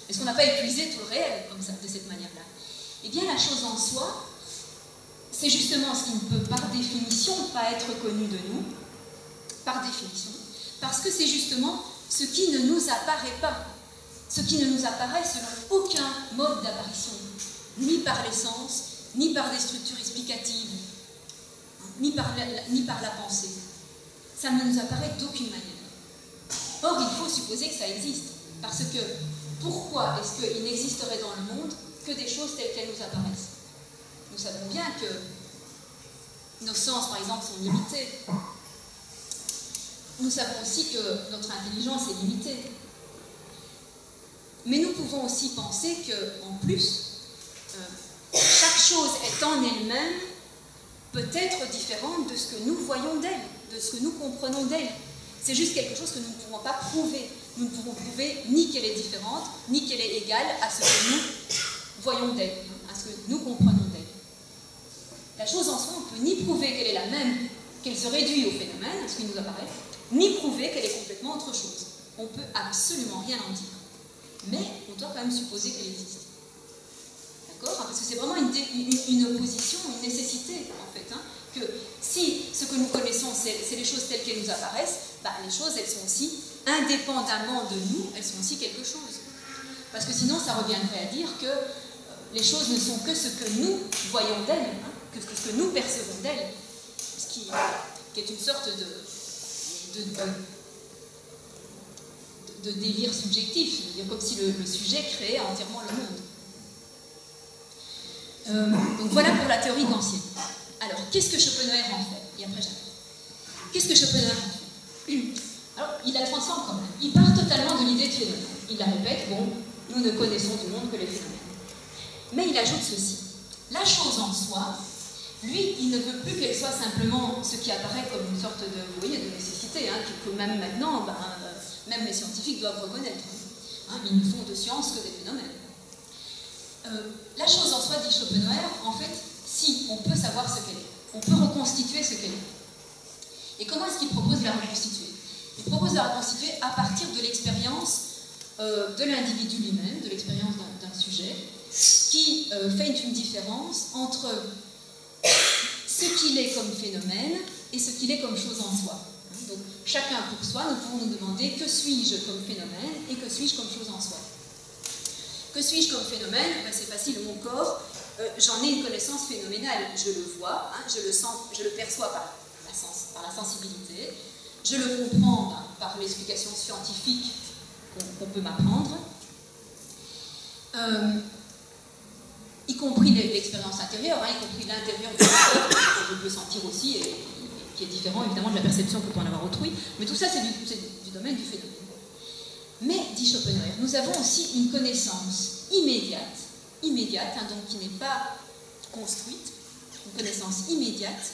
Est-ce qu'on n'a pas épuisé tout le réel comme ça, de cette manière-là? Eh bien, la chose en soi, c'est justement ce qui ne peut, par définition, pas être connu de nous, par définition, parce que c'est justement ce qui ne nous apparaît pas, ce qui ne nous apparaît selon aucun mode d'apparition, ni par les sens, ni par des structures explicatives, ni par la pensée. Ça ne nous apparaît d'aucune manière. Or, il faut supposer que ça existe, parce que pourquoi est-ce qu'il n'existerait dans le monde que des choses telles qu'elles nous apparaissent? Nous savons bien que nos sens, par exemple, sont limités. Nous savons aussi que notre intelligence est limitée. Mais nous pouvons aussi penser qu'en plus, chaque chose est en elle-même peut être différente de ce que nous voyons d'elle, de ce que nous comprenons d'elle. C'est juste quelque chose que nous ne pouvons pas prouver. Nous ne pouvons prouver ni qu'elle est différente, ni qu'elle est égale à ce que nous voyons d'elle, à ce que nous comprenons d'elle. La chose en soi, on ne peut ni prouver qu'elle est la même, qu'elle se réduit au phénomène, ce qui nous apparaît, ni prouver qu'elle est complètement autre chose. On ne peut absolument rien en dire. Mais on doit quand même supposer qu'elle existe. D'accord? Parce que c'est vraiment une opposition, une nécessité, en fait. Que si ce que nous connaissons, c'est les choses telles qu'elles nous apparaissent, les choses, elles sont aussi, indépendamment de nous, elles sont aussi quelque chose. Parce que sinon, ça reviendrait à dire que les choses ne sont que ce que nous voyons d'elles, que ce que nous percevons d'elles, ce qui est une sorte de délire subjectif, c'est-à-dire comme si le sujet créait entièrement le monde. Donc voilà pour la théorie kantienne. Alors, qu'est-ce que Schopenhauer en fait? Et après j'arrête. Qu'est-ce que Schopenhauer en fait? Alors, il la transforme quand même. Il part totalement de l'idée de phénomène. Il la répète, bon, nous ne connaissons du monde que les phénomènes. Mais il ajoute ceci. La chose en soi, lui, il ne veut plus qu'elle soit simplement ce qui apparaît comme une sorte de, vous voyez, de nécessité, que même maintenant, même les scientifiques doivent reconnaître. Ils ne font de science que des phénomènes. La chose en soi, dit Schopenhauer, en fait, si on peut savoir ce qu'elle est, on peut reconstituer ce qu'elle est. Et comment est-ce qu'il propose de la reconstituer? Il propose de la reconstituer à partir de l'expérience de l'individu lui-même, de l'expérience d'un sujet, qui fait une différence entre ce qu'il est comme phénomène et ce qu'il est comme chose en soi. Donc, chacun pour soi, nous pouvons nous demander que suis-je comme phénomène et que suis-je comme chose en soi. Que suis-je comme phénomène? C'est facile, mon corps, j'en ai une connaissance phénoménale. Je le vois, je le sens, je le perçois par la sensibilité, je le comprends par l'explication scientifique qu'on peut m'apprendre, y compris l'expérience intérieure, y compris l'intérieur du corps, que je peux sentir aussi, et qui est différent évidemment de la perception que peut en avoir autrui, mais tout ça c'est du domaine du phénomène. Mais, dit Schopenhauer, nous avons aussi une connaissance immédiate, donc qui n'est pas construite, une connaissance immédiate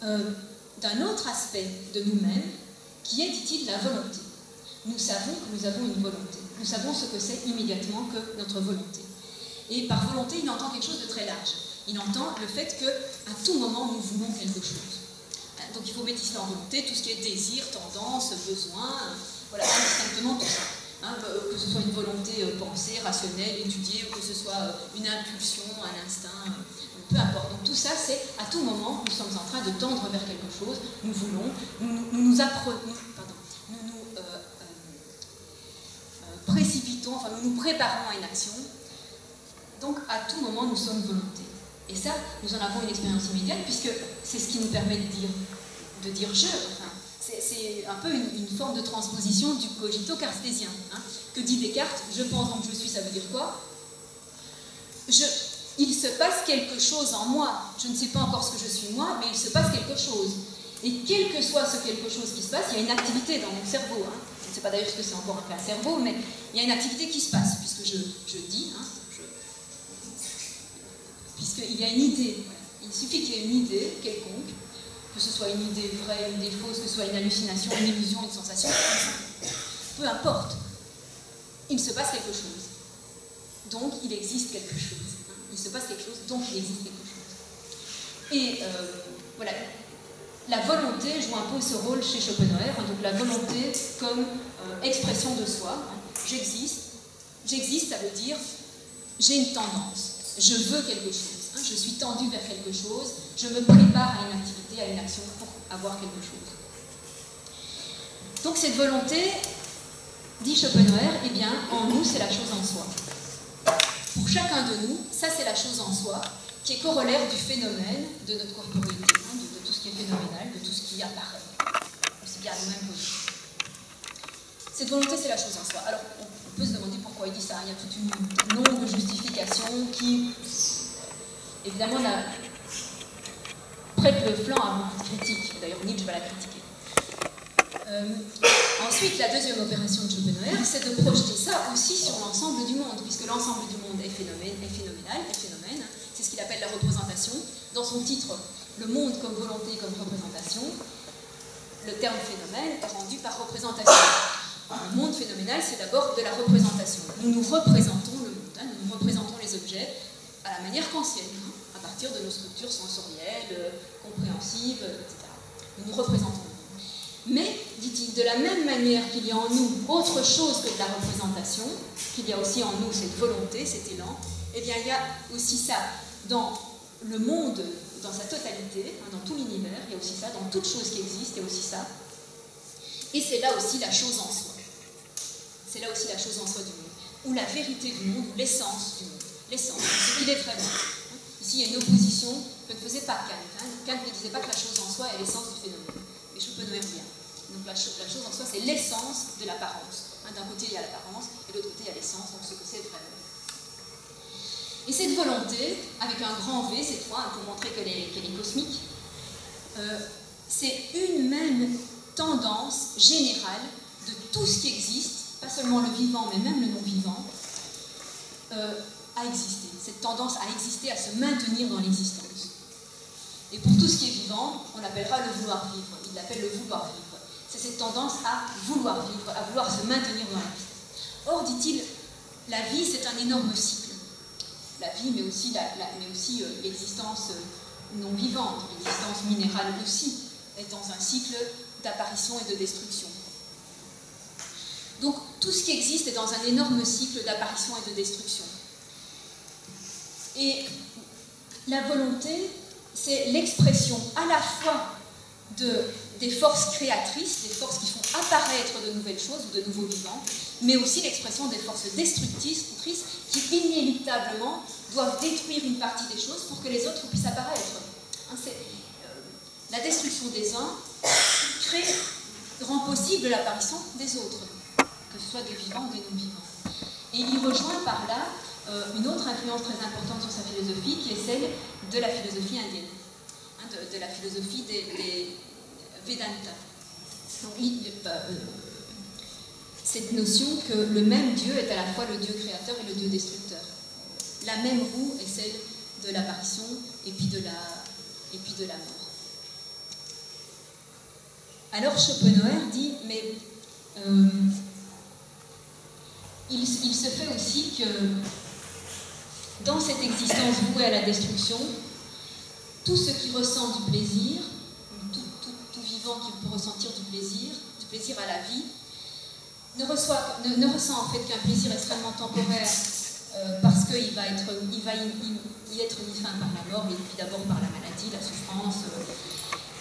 d'un autre aspect de nous-mêmes, qui est, dit-il, la volonté. Nous savons que nous avons une volonté. Nous savons ce que c'est immédiatement que notre volonté. Et par volonté, il entend quelque chose de très large. Il entend le fait qu'à tout moment, nous voulons quelque chose. Donc il faut mettre ici en volonté tout ce qui est désir, tendance, besoin, voilà, indistinctement tout ça. Que ce soit une volonté pensée, rationnelle, étudiée, ou que ce soit une impulsion, un instinct, peu importe. Donc tout ça, c'est à tout moment, nous sommes en train de tendre vers quelque chose, nous voulons, nous précipitons, enfin nous nous préparons à une action. Donc à tout moment, nous sommes volonté. Et ça, nous en avons une expérience immédiate, puisque c'est ce qui nous permet de dire je. Enfin, c'est un peu une forme de transposition du cogito cartésien. Que dit Descartes? Je pense donc je suis, ça veut dire quoi? Il se passe quelque chose en moi. Je ne sais pas encore ce que je suis moi, mais il se passe quelque chose. Et quel que soit ce quelque chose qui se passe, il y a une activité dans mon cerveau. Je ne sais pas d'ailleurs ce que c'est encore qu'un cerveau, mais il y a une activité qui se passe, puisque je dis, puisqu'il y a une idée. Il suffit qu'il y ait une idée quelconque, que ce soit une idée vraie, une idée fausse, que ce soit une hallucination, une illusion, une sensation, peu importe. Il se passe quelque chose. Donc il existe quelque chose. Il se passe quelque chose, donc il existe quelque chose. Et voilà, la volonté joue un peu ce rôle chez Schopenhauer, donc la volonté comme expression de soi. J'existe, ça veut dire j'ai une tendance, je veux quelque chose, je suis tendu vers quelque chose, je me prépare à une activité, à une action pour avoir quelque chose. Donc cette volonté, dit Schopenhauer, eh bien, en nous, c'est la chose en soi. Pour chacun de nous, ça c'est la chose en soi qui est corollaire du phénomène de notre corporéité, de tout ce qui est phénoménal, de tout ce qui apparaît, aussi bien à nous-mêmes qu'aux autres. Cette volonté, c'est la chose en soi. Alors, on peut se demander pourquoi il dit ça. Il y a toute une longue justification qui, évidemment, prête le flanc à beaucoup de critiques. D'ailleurs, Nietzsche va la critiquer. Ensuite, la deuxième opération de Schopenhauer, c'est de projeter ça aussi sur l'ensemble du monde, puisque l'ensemble du monde est phénoménal, est phénomène. C'est ce qu'il appelle la représentation. Dans son titre, Le monde comme volonté, comme représentation, le terme phénomène est rendu par représentation. Le monde phénoménal, c'est d'abord de la représentation. Nous représentons le monde, nous représentons les objets à la manière kantienne, à partir de nos structures sensorielles, compréhensives, etc. Nous représentons le monde. Mais, dit-il, de la même manière qu'il y a en nous autre chose que de la représentation, qu'il y a aussi en nous cette volonté, cet élan, eh bien, il y a aussi ça dans le monde, dans sa totalité, dans tout l'univers, il y a aussi ça, dans toute chose qui existe, il y a aussi ça. Et c'est là aussi la chose en soi. C'est là aussi la chose en soi du monde, ou la vérité du monde, ou l'essence du monde. L'essence, ce qu'il est vraiment. Ici, il y a une opposition que ne faisait pas Kant. Kant ne disait pas que la chose en soi est l'essence du phénomène. Mais Schopenhauer vient. Donc la chose en soi, c'est l'essence de l'apparence. D'un côté, il y a l'apparence, et de l'autre côté, il y a l'essence, donc ce que c'est vraiment. Et cette volonté, avec un grand V cette fois, pour montrer qu'elle est cosmique, c'est une même tendance générale de tout ce qui existe, pas seulement le vivant, mais même le non-vivant, à exister. Cette tendance à exister, à se maintenir dans l'existence. Et pour tout ce qui est vivant, on l'appellera le vouloir vivre. Il l'appelle le vouloir vivre. C'est cette tendance à vouloir vivre, à vouloir se maintenir dans la vie. Or, dit-il, la vie, c'est un énorme cycle. La vie, mais aussi l'existence non vivante, l'existence minérale aussi, est dans un cycle d'apparition et de destruction. Donc, tout ce qui existe est dans un énorme cycle d'apparition et de destruction. Et la volonté, c'est l'expression à la fois des forces créatrices, des forces qui font apparaître de nouvelles choses ou de nouveaux vivants, mais aussi l'expression des forces destructrices qui inéluctablement doivent détruire une partie des choses pour que les autres puissent apparaître. La destruction des uns rend possible l'apparition des autres, que ce soit des vivants ou des non-vivants. Et il rejoint par là une autre influence très importante sur sa philosophie, qui est celle de la philosophie indienne, de la philosophie des Vedanta. Donc, cette notion que le même Dieu est à la fois le Dieu créateur et le Dieu destructeur. La même roue est celle de l'apparition et puis de la mort. Alors Schopenhauer dit, mais il se fait aussi que dans cette existence vouée à la destruction, tout ce qui ressent du plaisir, tout vivant qui peut ressentir du plaisir à la vie, ne ressent en fait qu'un plaisir extrêmement temporaire parce qu'il va y être mis fin par la mort, et puis d'abord par la maladie, la souffrance.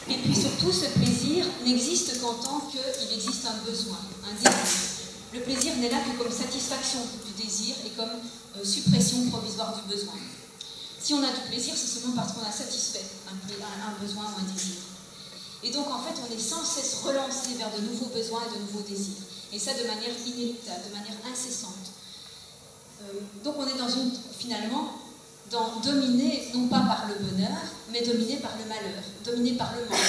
Et puis surtout, ce plaisir n'existe qu'en tant qu'il existe un besoin, un désir. Le plaisir n'est là que comme satisfaction du désir et comme suppression provisoire du besoin. Si on a du plaisir, c'est seulement parce qu'on a satisfait un besoin ou un désir. Et donc, en fait, on est sans cesse relancé vers de nouveaux besoins et de nouveaux désirs. Et ça de manière inéluctable, de manière incessante. Donc, on est finalement dominé, non pas par le bonheur, mais dominé par le malheur, dominé par le manque,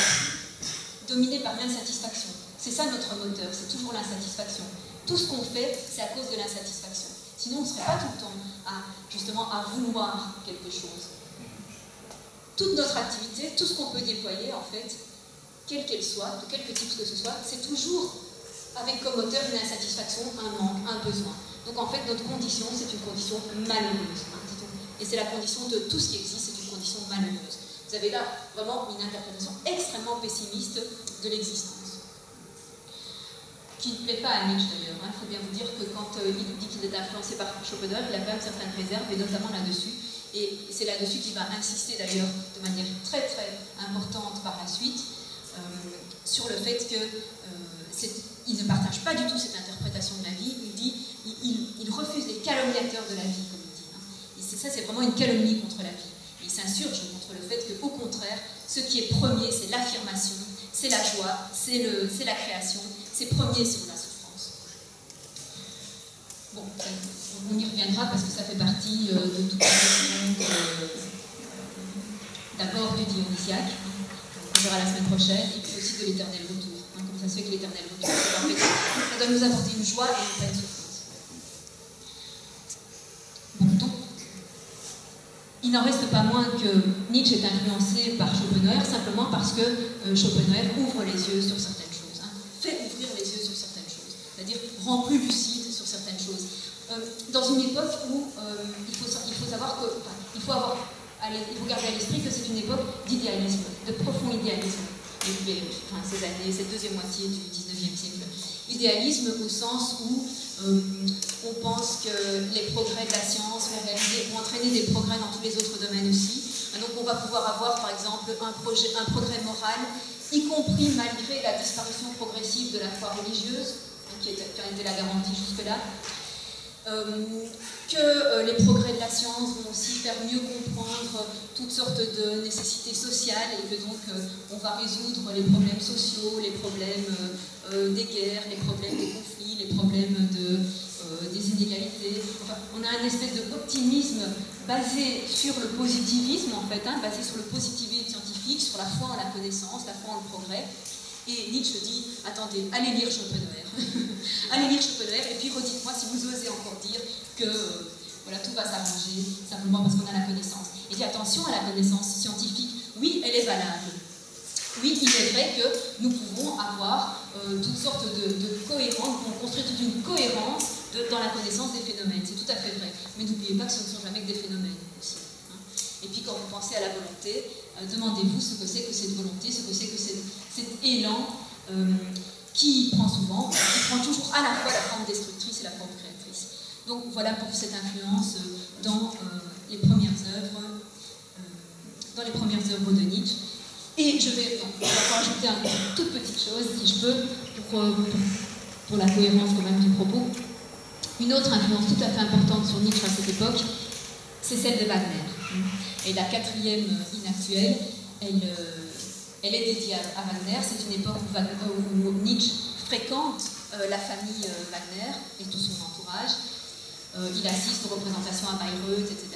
dominé par l'insatisfaction. C'est ça notre moteur, c'est toujours l'insatisfaction. Tout ce qu'on fait, c'est à cause de l'insatisfaction. Sinon, on ne serait pas tout le temps justement à vouloir quelque chose. Toute notre activité, tout ce qu'on peut déployer, en fait, quelle qu'elle soit, de quelque type que ce soit, c'est toujours avec comme moteur une insatisfaction, un manque, un besoin. Donc en fait, notre condition, c'est une condition malheureuse. Et c'est la condition de tout ce qui existe, c'est une condition malheureuse. Vous avez là vraiment une interprétation extrêmement pessimiste de l'existence. Qui ne plaît pas à Nietzsche d'ailleurs. Il faut bien vous dire que quand il dit qu'il est influencé par Schopenhauer, il a quand même certaines réserves, et notamment là-dessus. Et c'est là-dessus qu'il va insister d'ailleurs de manière très très importante par la suite sur le fait qu'il ne partage pas du tout cette interprétation de la vie. Il dit, il refuse les calomniateurs de la vie, comme il dit. Et ça, c'est vraiment une calomnie contre la vie. Et s'insurge contre le fait qu'au contraire, ce qui est premier, c'est l'affirmation, c'est la joie, c'est la création, c'est premier sur la souffrance. Bon, on y reviendra parce que ça fait partie de toute la question d'abord du dionysiaque, on verra la semaine prochaine, et puis aussi de l'éternel retour. Hein, comment ça se fait que l'éternel retour, ça doit nous apporter une joie et non pas une souffrance. Bon, donc, il n'en reste pas moins que Nietzsche est influencé par Schopenhauer simplement parce que Schopenhauer ouvre les yeux sur certaines choses, hein, fait ouvrir les yeux sur certaines choses, c'est-à-dire rend plus lucide sur certaines choses. Dans une époque où il faut savoir que, enfin, il faut garder à l'esprit que c'est une époque d'idéalisme, de profond idéalisme, cette deuxième moitié du XIXe siècle. Idéalisme au sens où on pense que les progrès de la science vont entraîner des progrès dans tous les autres domaines aussi. Donc on va pouvoir avoir par exemple un progrès moral, y compris malgré la disparition progressive de la foi religieuse, qui a été la garantie jusque-là. Que les progrès de la science vont aussi faire mieux comprendre toutes sortes de nécessités sociales et que donc on va résoudre les problèmes sociaux, les problèmes des guerres, les problèmes des conflits, les problèmes des inégalités. Enfin, on a une espèce d'optimisme basé sur le positivisme en fait, hein, basé sur le positivisme scientifique, sur la foi en la connaissance, la foi en le progrès. Et Nietzsche dit, attendez, allez lire Schopenhauer. Allez lire Schopenhauer et puis redites-moi si vous osez encore dire que voilà, tout va s'arranger simplement parce qu'on a la connaissance. Il dit attention à la connaissance scientifique, oui, elle est valable. Oui, il est vrai que nous pouvons avoir toutes sortes de cohérences, on construit toute une cohérence dans la connaissance des phénomènes, c'est tout à fait vrai. Mais n'oubliez pas que ce ne sont jamais que des phénomènes aussi. Hein. Et puis quand vous pensez à la volonté, demandez-vous ce que c'est que cette volonté, ce que c'est que cet élan qui prend toujours à la fois la forme destructrice et la forme créatrice. Donc voilà pour cette influence dans les premières œuvres de Nietzsche. Et je vais encore ajouter une toute petite chose, si je peux, pour la cohérence quand même du propos. Une autre influence tout à fait importante sur Nietzsche à cette époque, c'est celle de Wagner. Et la quatrième inactuelle, elle est dédiée à Wagner. C'est une époque où Nietzsche fréquente la famille Wagner et tout son entourage. Il assiste aux représentations à Bayreuth, etc.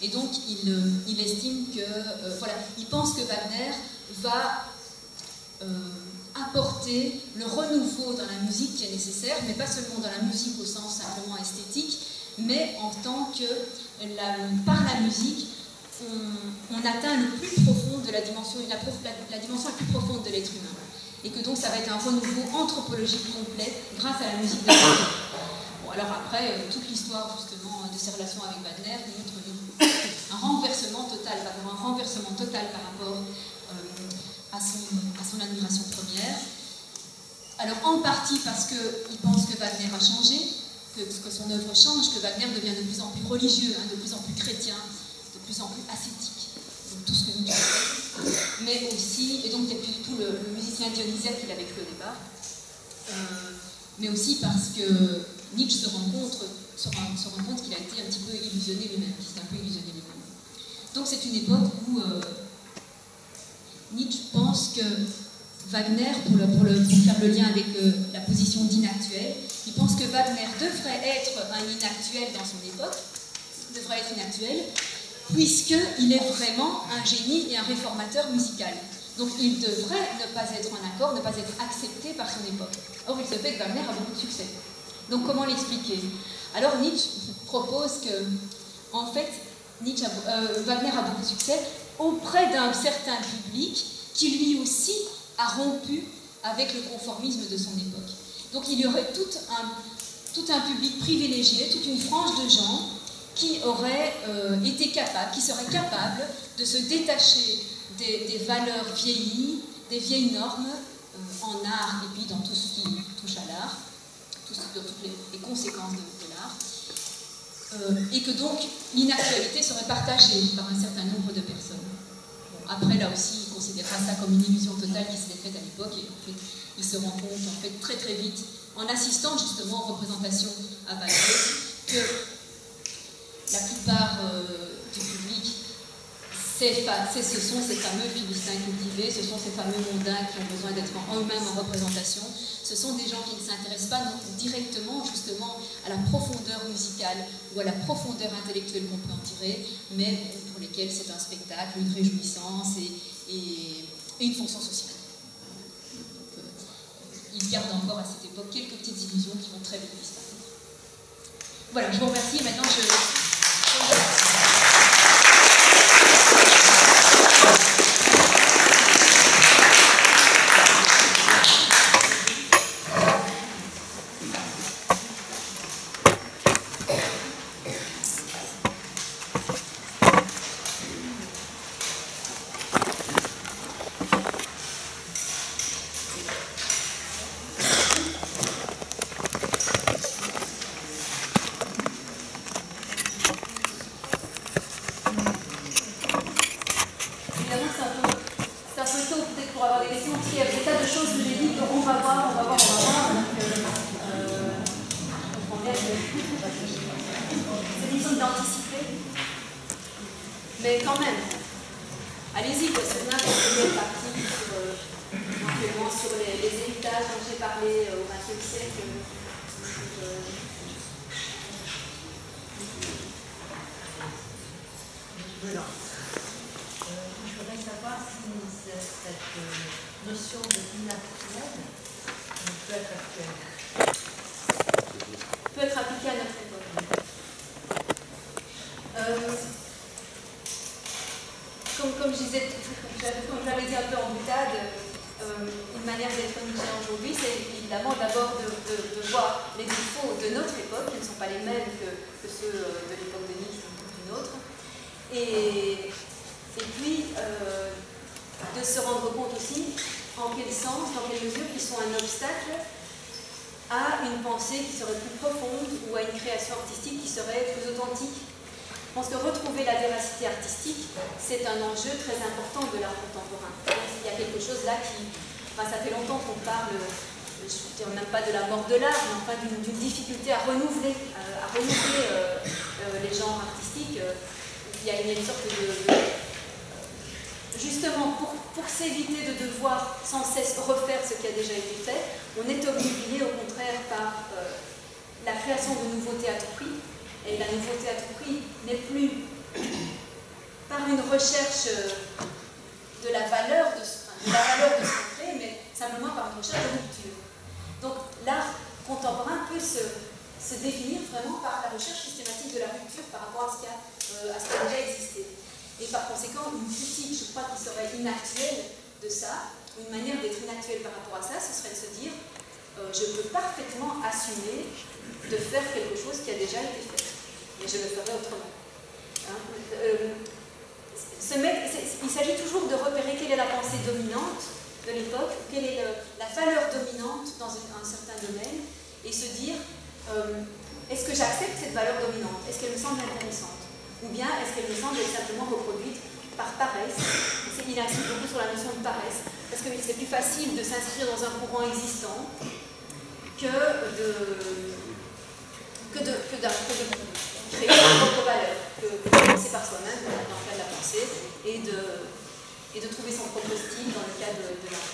Et donc, il estime que... il pense que Wagner va apporter le renouveau dans la musique qui est nécessaire, mais pas seulement dans la musique au sens simplement esthétique, mais en tant que, par la musique, on atteint le plus profond de la dimension la dimension la plus profonde de l'être humain. Et que donc ça va être un renouveau anthropologique complet grâce à la musique de Wagner. Bon, alors après, toute l'histoire justement de ses relations avec Wagner montre un renversement total par rapport à son admiration première. Alors en partie parce qu'il pense que Wagner a changé, que son œuvre change, que Wagner devient de plus en plus religieux, hein, de plus en plus chrétien, de plus en plus ascétique, donc tout ce que nous disons. Mais aussi, et donc il n'est plus du tout le musicien dionysiaque qu'il avait cru au départ, mais aussi parce que Nietzsche se rend compte qu'il a été un petit peu illusionné lui-même, qu'il s'est un peu illusionné lui-même. Donc c'est une époque où Nietzsche pense que Wagner, pour faire le lien avec la position d'inactuel, il pense que Wagner devrait être un inactuel dans son époque, devrait être inactuel, puisqu'il est vraiment un génie et un réformateur musical. Donc il devrait ne pas être en accord, ne pas être accepté par son époque. Or il se fait que Wagner a beaucoup de succès. Donc comment l'expliquer? Alors Nietzsche propose que, en fait, Wagner a beaucoup de succès auprès d'un certain public qui lui aussi a rompu avec le conformisme de son époque. Donc il y aurait tout un public privilégié, toute une frange de gens qui auraient qui seraient capables de se détacher des valeurs vieillies, des vieilles normes en art et puis dans tout ce qui touche à l'art, dans toutes les conséquences de l'art, et que donc l'inactualité serait partagée par un certain nombre de personnes. Après, là aussi, il considérera ça comme une illusion totale qui s'était faite à l'époque, et en fait, il se rend compte en fait, très très vite, en assistant justement aux représentations à Bayreuth, que la plupart du public ce sont ces fameux Philistins cultivés, ce sont ces fameux mondains qui ont besoin d'être en eux-mêmes en représentation. Ce sont des gens qui ne s'intéressent pas directement justement à la profondeur musicale ou à la profondeur intellectuelle qu'on peut en tirer, mais pour lesquels c'est un spectacle, une réjouissance et une fonction sociale. Donc, ils gardent encore à cette époque quelques petites illusions qui vont très vite disparaître. Voilà, je vous remercie et maintenant c'est un enjeu très important de l'art contemporain. Il y a quelque chose là qui... Enfin, ça fait longtemps qu'on parle, je ne dirais même pas de la mort de l'art, mais enfin d'une difficulté à renouveler les genres artistiques. Il y a une sorte de justement, pour s'éviter de devoir sans cesse refaire ce qui a déjà été fait, on est obligé au contraire par la création de nouveautés à tout prix. Et la nouveauté à tout prix n'est plus par une recherche de la valeur de ce qu'on crée, mais simplement par une recherche de rupture. Donc l'art contemporain peut se définir vraiment par la recherche systématique de la rupture par rapport à ce qui a déjà existé. Et par conséquent, une critique, je crois, qui serait inactuelle de ça, une manière d'être inactuelle par rapport à ça, ce serait de se dire je peux parfaitement assumer de faire quelque chose qui a déjà été fait, mais je le ferai autrement. Hein? Il s'agit toujours de repérer quelle est la pensée dominante de l'époque, quelle est la valeur dominante dans un certain domaine, et se dire est-ce que j'accepte cette valeur dominante? Est-ce qu'elle me semble intéressante? Ou bien est-ce qu'elle me semble simplement reproduite par paresse? Il insiste beaucoup sur la notion de paresse, parce que c'est plus facile de s'inscrire dans un courant existant que de créer sa propre valeur, que de penser par soi-même dans le cas de la pensée, et de trouver son propre style dans le cas de l'art.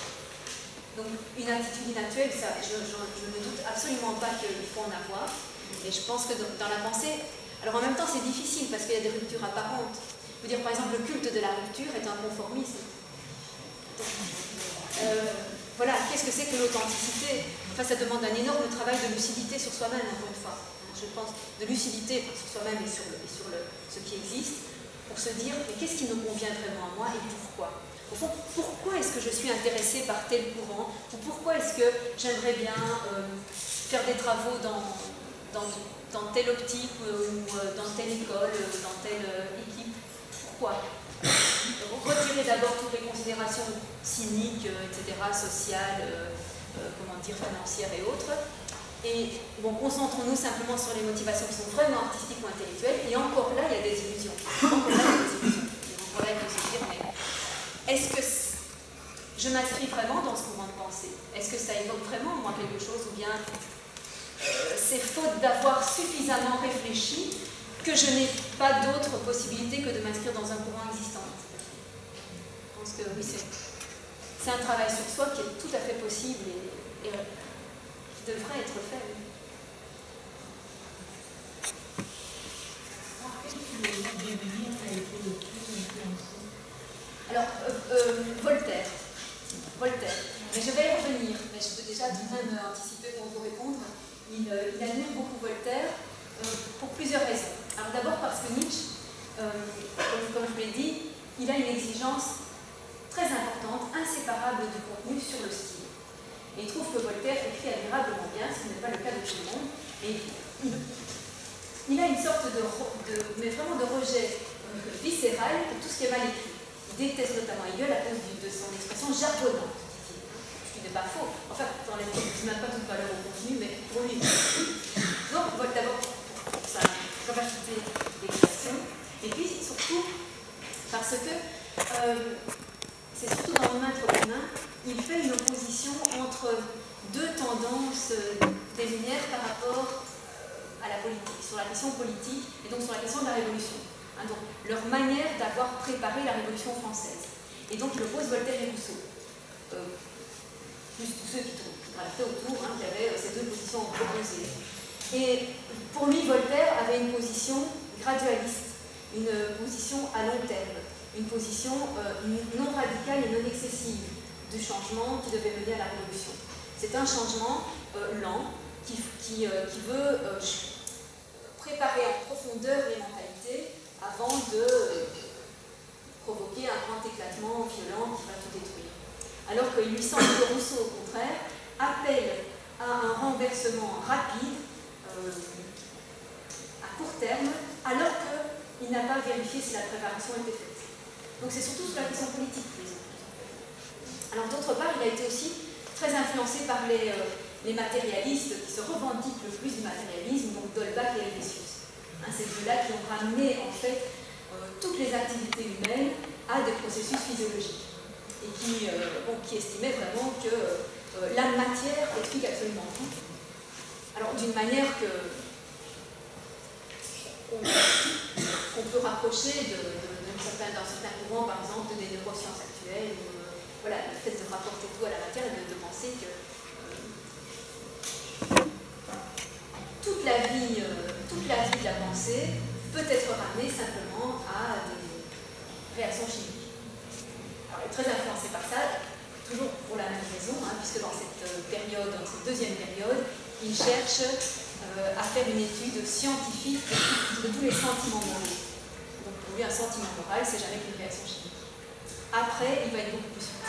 Donc une attitude inactuelle, ça, je ne doute absolument pas qu'il faut en avoir, et je pense que dans la pensée, alors en même temps c'est difficile parce qu'il y a des ruptures apparentes. Je veux dire par exemple le culte de la rupture est un conformisme. Voilà, qu'est-ce que c'est que l'authenticité? Enfin, ça demande un énorme travail de lucidité sur soi-même, encore une fois. Je pense, de lucidité sur soi-même et sur ce qui existe, pour se dire, mais qu'est-ce qui me convient vraiment à moi et pourquoi? Au fond, pourquoi est-ce que je suis intéressée par tel courant? Ou pourquoi est-ce que j'aimerais bien faire des travaux dans telle optique ou dans telle école, dans telle équipe? Pourquoi? Retirer d'abord toutes les considérations cyniques, etc., sociales, comment dire, financières et autres. Et bon, concentrons-nous simplement sur les motivations qui sont vraiment artistiques ou intellectuelles. Et encore là, il y a des illusions. Encore là, il y a des illusions. Et encore là, il faut se dire, mais est-ce que je m'inscris vraiment dans ce courant de pensée? Est-ce que ça évoque vraiment, moi, quelque chose? Ou bien c'est faute d'avoir suffisamment réfléchi que je n'ai pas d'autre possibilité que de m'inscrire dans un courant existant? pense que oui, c'est un travail sur soi qui est tout à fait possible et qui devrait être fait. Alors, Voltaire. Mais je vais y revenir. Mais je peux déjà même anticiper pour vous répondre. Il admire beaucoup Voltaire pour plusieurs raisons. Alors d'abord parce que Nietzsche, comme je l'ai dit, il a une exigence très importante, inséparable du contenu sur le style. Et il trouve que Voltaire écrit admirablement bien, ce qui n'est pas le cas de tout le monde. Et il a une sorte mais vraiment de rejet viscéral de tout ce qui est mal écrit. Il déteste notamment Hegel à cause de son expression jargonnante, dit-il. Ce qui n'est pas faux. Enfin, dans les ne dit même pas toute valeur au contenu, mais pour lui. Donc, d'abord, pour sa capacité d'expression, et puis surtout parce que c'est surtout dans le maître commun, il fait une opposition entre deux tendances des Lumières par rapport à la politique, sur la question politique et donc sur la question de la Révolution. Donc, leur manière d'avoir préparé la Révolution française. Et donc, il oppose Voltaire et Rousseau. Plus tous ceux qui gravitaient autour, qui avaient ces deux positions opposées. Et pour lui, Voltaire avait une position gradualiste, une position à long terme, une position non radicale et non excessive du changement qui devait mener à la Révolution. C'est un changement lent qui veut préparer en profondeur les mentalités avant de provoquer un grand éclatement violent qui va tout détruire. Alors qu'il lui semble que Rousseau, au contraire, appelle à un renversement rapide, à court terme, alors qu'il n'a pas vérifié si la préparation était faite. Donc c'est surtout sur la question politique qu'ils ont. Alors d'autre part, il a été aussi très influencé par les matérialistes qui se revendiquent le plus du matérialisme, donc D'Holbach et Helvétius. Ces deux-là qui ont ramené en fait toutes les activités humaines à des processus physiologiques et qui estimaient vraiment que la matière explique absolument tout. Alors d'une manière qu'on peut rapprocher dans certains courants, par exemple, des neurosciences actuelles, où, voilà, le fait de rapporter tout à la matière et de penser que toute la vie de la pensée peut être ramenée simplement à des réactions chimiques. Alors, il est très influencé par ça, toujours pour la même raison, puisque dans cette période, dans cette deuxième période, il cherche à faire une étude scientifique de tous les sentiments moraux. Donc pour lui, un sentiment moral, c'est jamais qu'une réaction chimique. Après, il va être beaucoup plus subtil.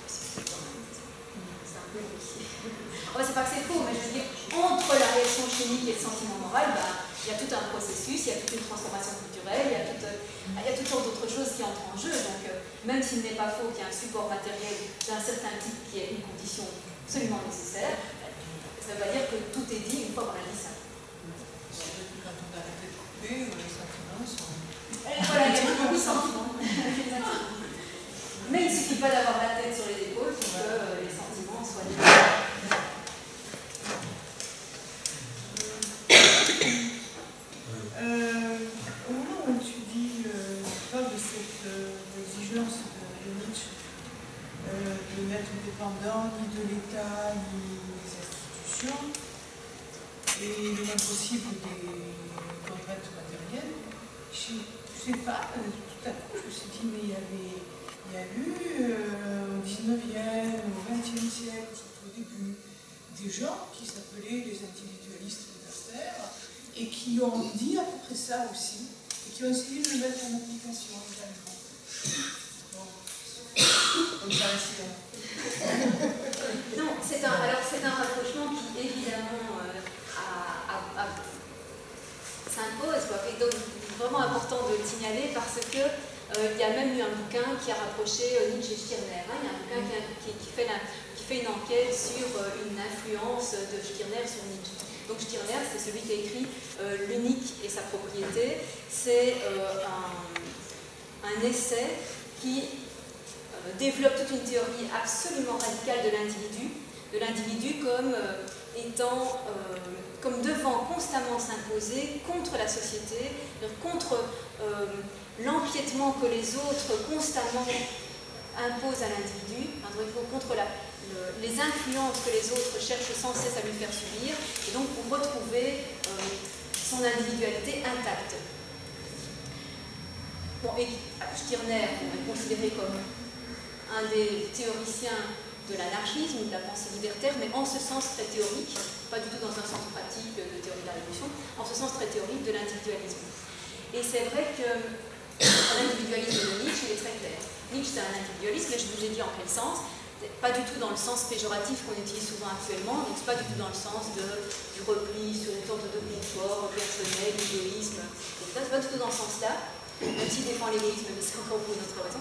C'est un peu compliqué. C'est pas que c'est faux, mais je veux dire, entre la réaction chimique et le sentiment moral, il y a tout un processus, il y a toute une transformation culturelle, il y a toutes sortes d'autres choses qui entrent en jeu. Donc, même s'il n'est pas faux qu'il y a un support matériel d'un certain type qui est une condition absolument nécessaire, ça ne veut pas dire que tout est dit une fois qu'on a dit ça. Quand on a arrêté de couper, les sentiments sont... Voilà, il y a beaucoup de sentiments. Mais il ne suffit pas d'avoir la tête sur les épaules pour que les sentiments soient libres. Au moment où tu parles de cette exigence de Nietzsche de n'être dépendant ni de l'État ni des institutions et l'impossible des contraintes matérielles, je ne sais pas, tout à coup je me suis dit, mais il y a eu au 19e, au 20e siècle, surtout au début, des gens qui s'appelaient les individualistes libertaires et qui ont dit à peu près ça aussi, et qui ont essayé de le mettre en application également. Donc ça reste non, c'est un rapprochement qui évidemment s'impose, et donc vraiment important de le signaler parce que il y a même eu un bouquin qui a rapproché Nietzsche et Stirner. Il y a un bouquin qui fait une enquête sur une influence de Stirner sur Nietzsche. Donc Stirner, c'est celui qui a écrit L'unique et sa propriété. C'est un essai qui développe toute une théorie absolument radicale de l'individu comme étant comme devant constamment s'imposer contre la société, contre l'empiètement que les autres constamment imposent à l'individu, contre les influences que les autres cherchent sans cesse à lui faire subir, et donc pour retrouver son individualité intacte. Bon, et Stirner est considéré comme un des théoriciens de l'anarchisme ou de la pensée libertaire, mais en ce sens très théorique, pas du tout dans un sens pratique de théorie de la révolution, en ce sens très théorique de l'individualisme. Et c'est vrai que l'individualisme de Nietzsche, il est très clair. Nietzsche, c'est un individualiste, mais je vous ai dit en quel sens. Pas du tout dans le sens péjoratif qu'on utilise souvent actuellement, donc c'est pas du tout dans le sens du repli sur une sorte de confort personnel, l'égoïsme, c'est pas du tout dans ce sens-là, même s'il défend l'égoïsme, mais c'est encore pour une autre raison.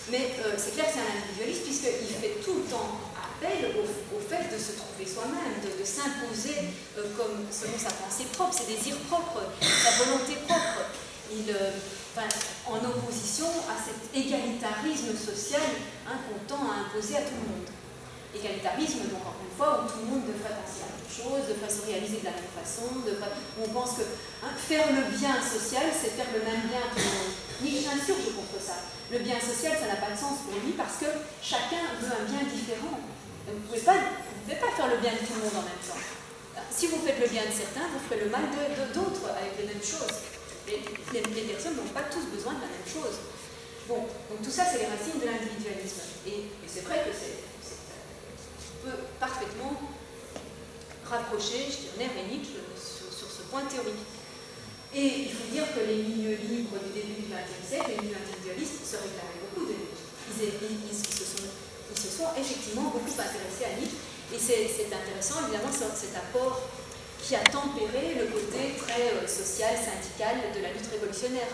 Mais c'est clair que c'est un individualiste puisqu'il fait tout le temps appel au fait de se trouver soi-même, de s'imposer comme selon sa pensée propre, ses désirs propres, sa volonté propre. En opposition à cet égalitarisme social qu'on tend à imposer à tout le monde. Égalitarisme, donc encore une fois, où tout le monde devrait penser à la même chose, devrait se réaliser de la même façon, où on pense que faire le bien social, c'est faire le même bien à tout le monde. Nietzsche s'insurge contre ça. Le bien social, ça n'a pas de sens pour lui parce que chacun veut un bien différent. Vous ne pouvez pas faire le bien de tout le monde en même temps. Si vous faites le bien de certains, vous ferez le mal d'autres avec les mêmes choses. Les personnes n'ont pas tous besoin de la même chose. Bon, donc tout ça, c'est les racines de l'individualisme. Et c'est vrai que on peut parfaitement rapprocher Stirner et Nietzsche sur ce point théorique. Et il faut dire que les milieux libres du début du XXe siècle, les milieux individualistes, se réclamaient beaucoup de Nietzsche. Ils se sont effectivement beaucoup intéressés à Nietzsche. Et c'est intéressant, évidemment, cet apport qui a tempéré le côté très social, syndical de la lutte révolutionnaire.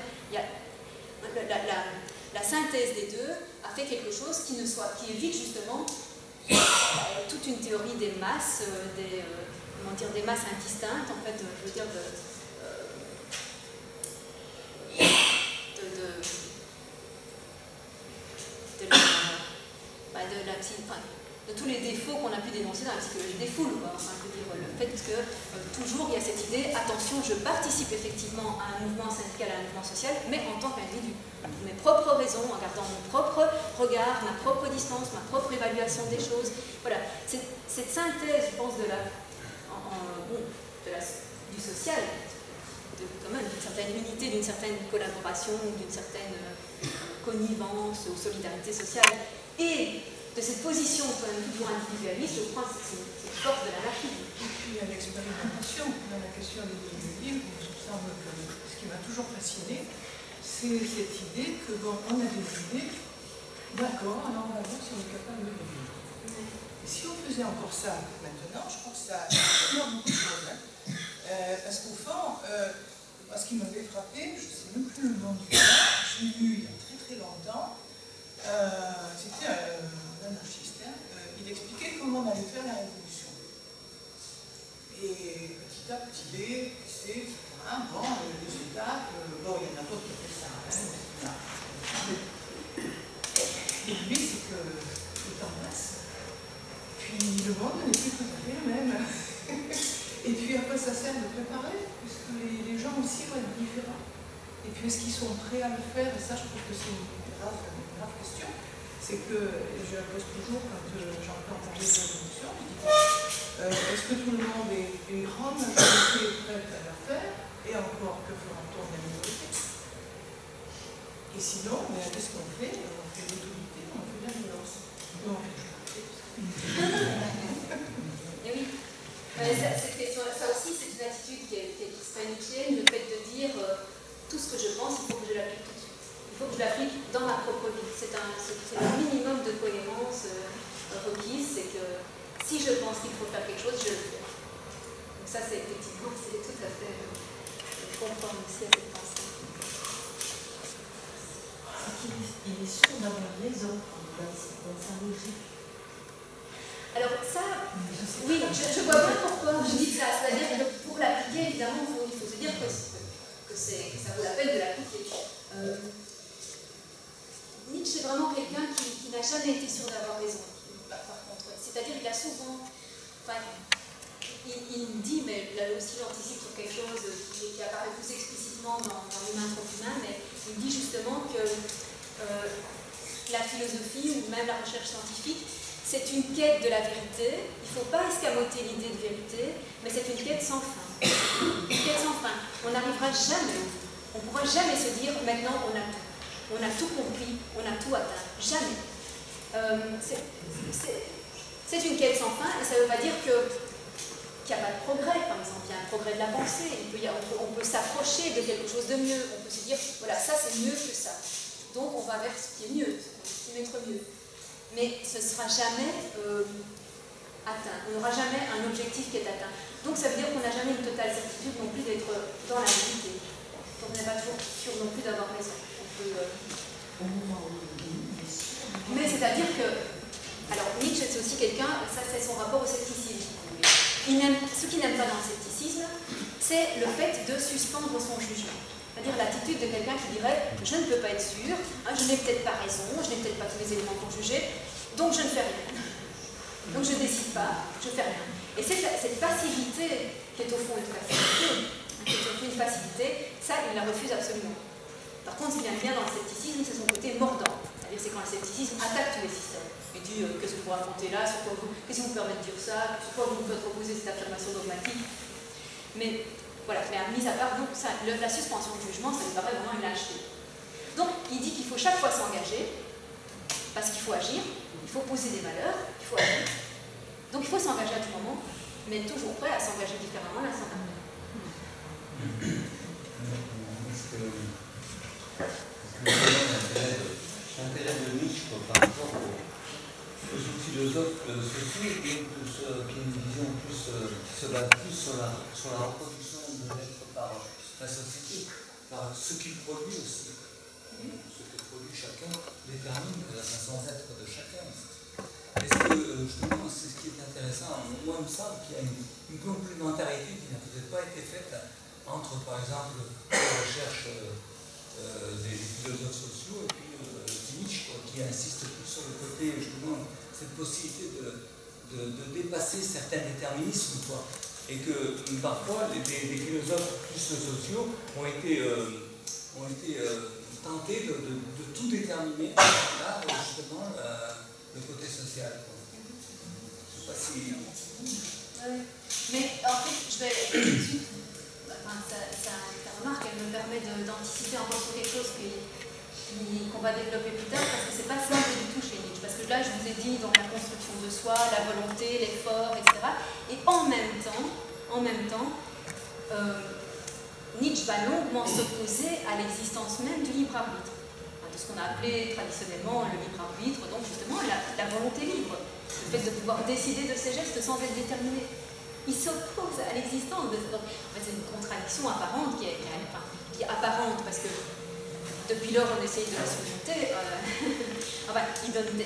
La synthèse des deux a fait quelque chose qui évite justement toute une théorie des masses, des masses indistinctes, en fait, je veux dire, de tous les défauts qu'on a pu dénoncer dans la psychologie des foules. Enfin, je veux dire, le fait que toujours il y a cette idée, attention, je participe effectivement à un mouvement syndical, à un mouvement social, mais en tant qu'individu. Pour mes propres raisons, en gardant mon propre regard, ma propre distance, ma propre évaluation des choses. Voilà, cette synthèse, je pense, du social, d'une certaine unité, d'une certaine collaboration, d'une certaine connivence ou solidarité sociale, et de cette position quand même toujours individualiste, je crois que c'est une force de l'anarchisme. Et puis à l'expérimentation, dans la question des milieux libres, il me semble que ce qui m'a toujours fasciné, c'est cette idée que, bon, on a des idées, d'accord, alors on va voir si on est capable de les vivre. Et si on faisait encore ça maintenant, je crois que ça change beaucoup de choses. Parce qu'au fond, ce qui m'avait frappé, je ne sais même plus le nom du gars, je l'ai lu il y a très très longtemps, c'était un anarchiste, il expliquait comment on allait faire la révolution. Et petit à petit, c'est bon, les étapes, bon, il y en a d'autres qui font ça, et lui, c'est que c'est en masse. Puis le monde n'est plus tout à fait le même. Et puis à quoi ça sert de préparer, puisque les gens aussi vont être différents. Et puis est-ce qu'ils sont prêts à le faire? Et ça, je trouve que c'est une grave question. C'est que, je la pose toujours quand j'entends parler de révolution, je dis est-ce que tout le monde est une grande majorité prête à la faire? Et encore, que fera-t-on de la minorité? Et sinon, qu'est-ce qu'on fait? On fait l'autorité, on fait de la violence. Non, Et oui. Ça aussi, c'est une attitude qui est très nietzschéenne, le fait de dire tout ce que je pense, il faut que je l'applique tout de suite. Il faut que je l'applique dans ma propre vie. C'est le minimum de cohérence requise, c'est que si je pense qu'il faut faire quelque chose, je le fais. Donc ça, c'est effectivement, c'est tout à fait conforme aussi à cette pensée. Il est sûr d'avoir raison dans sa logique. Alors ça, oui, je vois bien pourquoi je dis ça. C'est-à-dire que pour l'appliquer, évidemment, il faut se dire que ça vaut la peine de l'appliquer. Nietzsche est vraiment quelqu'un qui n'a jamais été sûr d'avoir raison, par contre. C'est-à-dire qu'il a souvent... Enfin, il dit, mais là aussi j'anticipe sur quelque chose qui apparaît plus explicitement dans l'humain trop humain, mais il dit justement que la philosophie ou même la recherche scientifique, c'est une quête de la vérité. Il ne faut pas escamoter l'idée de vérité, mais c'est une quête sans fin. Une quête sans fin. On n'arrivera jamais au bout. On ne pourra jamais se dire maintenant on a tout. On a tout compris, on a tout atteint. Jamais. C'est une quête sans fin et ça ne veut pas dire qu'il n'y a pas de progrès. Par exemple, il y a un progrès de la pensée. On peut s'approcher de quelque chose de mieux. On peut se dire voilà, ça c'est mieux que ça. Donc on va vers ce qui est mieux, ce qui est être mieux. Mais ce ne sera jamais atteint. On n'aura jamais un objectif qui est atteint. Donc ça veut dire qu'on n'a jamais une totale certitude non plus d'être dans la vérité. Donc on n'est pas toujours sûr non plus d'avoir raison. Mais c'est-à-dire que, alors Nietzsche c'est aussi quelqu'un, ça c'est son rapport au scepticisme. Ce qu'il n'aime pas dans le scepticisme, c'est le fait de suspendre son jugement. C'est-à-dire l'attitude de quelqu'un qui dirait « je ne peux pas être sûr, hein, je n'ai peut-être pas raison, je n'ai peut-être pas tous les éléments pour juger, donc je ne fais rien. Donc je ne décide pas, je ne fais rien. » Et cette passivité qui est au fond une facilité, ça il la refuse absolument. Par contre, ce qu'il aime bien dans le scepticisme, c'est son côté mordant. C'est-à-dire c'est quand le scepticisme attaque tous les systèmes. Il dit qu'est-ce que vous racontez là, qu'est-ce qui vous permet de dire ça, pourquoi vous pouvez proposer cette affirmation dogmatique. Mais voilà, mais mis à part, donc, la suspension de jugement, ça lui paraît vraiment une lâcheté. Donc, il dit qu'il faut chaque fois s'engager, parce qu'il faut agir, il faut poser des valeurs, il faut agir. Donc, il faut s'engager à tout moment, mais toujours prêt à s'engager différemment l'instant d'après. L'intérêt de Nietzsche par rapport aux philosophes sociaux qui est une vision plus, se base plus sur la reproduction de l'être par la société, par ce qu'il produit aussi. Ce que produit chacun détermine la façon d'être de chacun. Est-ce que, justement, c'est ce qui est intéressant, moi il me semble qu'il y a une complémentarité qui n'a peut-être pas été faite entre, par exemple, la recherche des philosophes sociaux et puis Nietzsche, qui insiste plus sur le côté, justement, cette possibilité de dépasser certains déterminismes, quoi. Et que parfois des philosophes plus sociaux ont été tentés de tout déterminer par justement le côté social, quoi. Je ne sais pas si... Mais en fait, je vais tout de suite, ta remarque, elle me permet d'anticiper encore sur quelque chose qu'on va développer plus tard, parce que c'est pas simple du tout chez Nietzsche. Parce que là, je vous ai dit, dans la construction de soi, la volonté, l'effort, etc. Et en même temps, Nietzsche va longuement s'opposer à l'existence même du libre arbitre. De ce qu'on a appelé traditionnellement le libre arbitre, donc justement la volonté libre. Le fait de pouvoir décider de ses gestes sans être déterminé. Il s'oppose à l'existence de... En fait, c'est une contradiction apparente qui est apparente parce que depuis lors on essaye de la surmonter. Enfin, il donne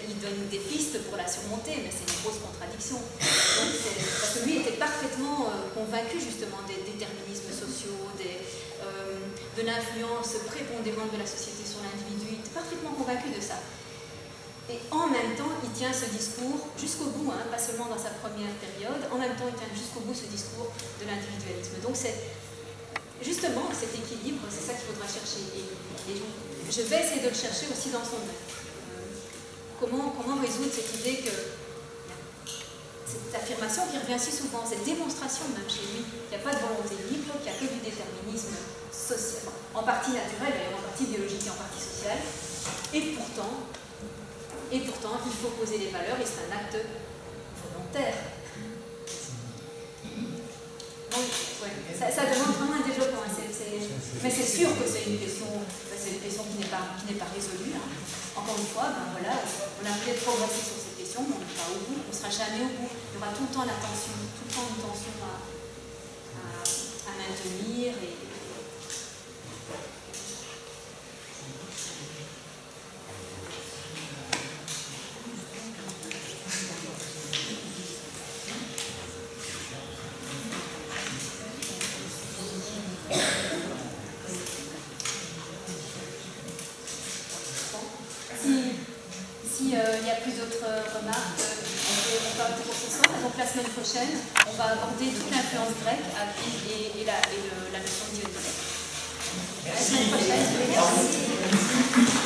des pistes pour la surmonter, mais c'est une grosse contradiction. Donc, parce que lui était parfaitement convaincu justement des déterminismes sociaux, de l'influence prépondérante de la société sur l'individu. Il était parfaitement convaincu de ça. Et en même temps, il tient ce discours jusqu'au bout, hein, pas seulement dans sa première période, en même temps, il tient jusqu'au bout ce discours de l'individualisme. Donc, c'est justement cet équilibre, c'est ça qu'il faudra chercher. Et je vais essayer de le chercher aussi dans son œuvre. Comment résoudre cette idée que cette affirmation qui revient si souvent, cette démonstration même chez lui, qu'il n'y a pas de volonté libre, qu'il n'y a que du déterminisme social, en partie naturel, d'ailleurs en partie biologique et en partie social, et pourtant, il faut poser des valeurs et c'est un acte volontaire. Donc, ouais, ça demande vraiment un développement. Mais c'est sûr que c'est une question qui n'est pas résolue. Hein. Encore une fois, ben voilà, on a peut-être progressé sur cette question, mais on n'est pas au bout, on ne sera jamais au bout. Il y aura tout le temps une tension à maintenir. S'il y a plus d'autres remarques, on peut pour ce soir. Donc la semaine prochaine, on va aborder toute l'influence grecque et la notion de dionysiaque. La semaine prochaine, merci.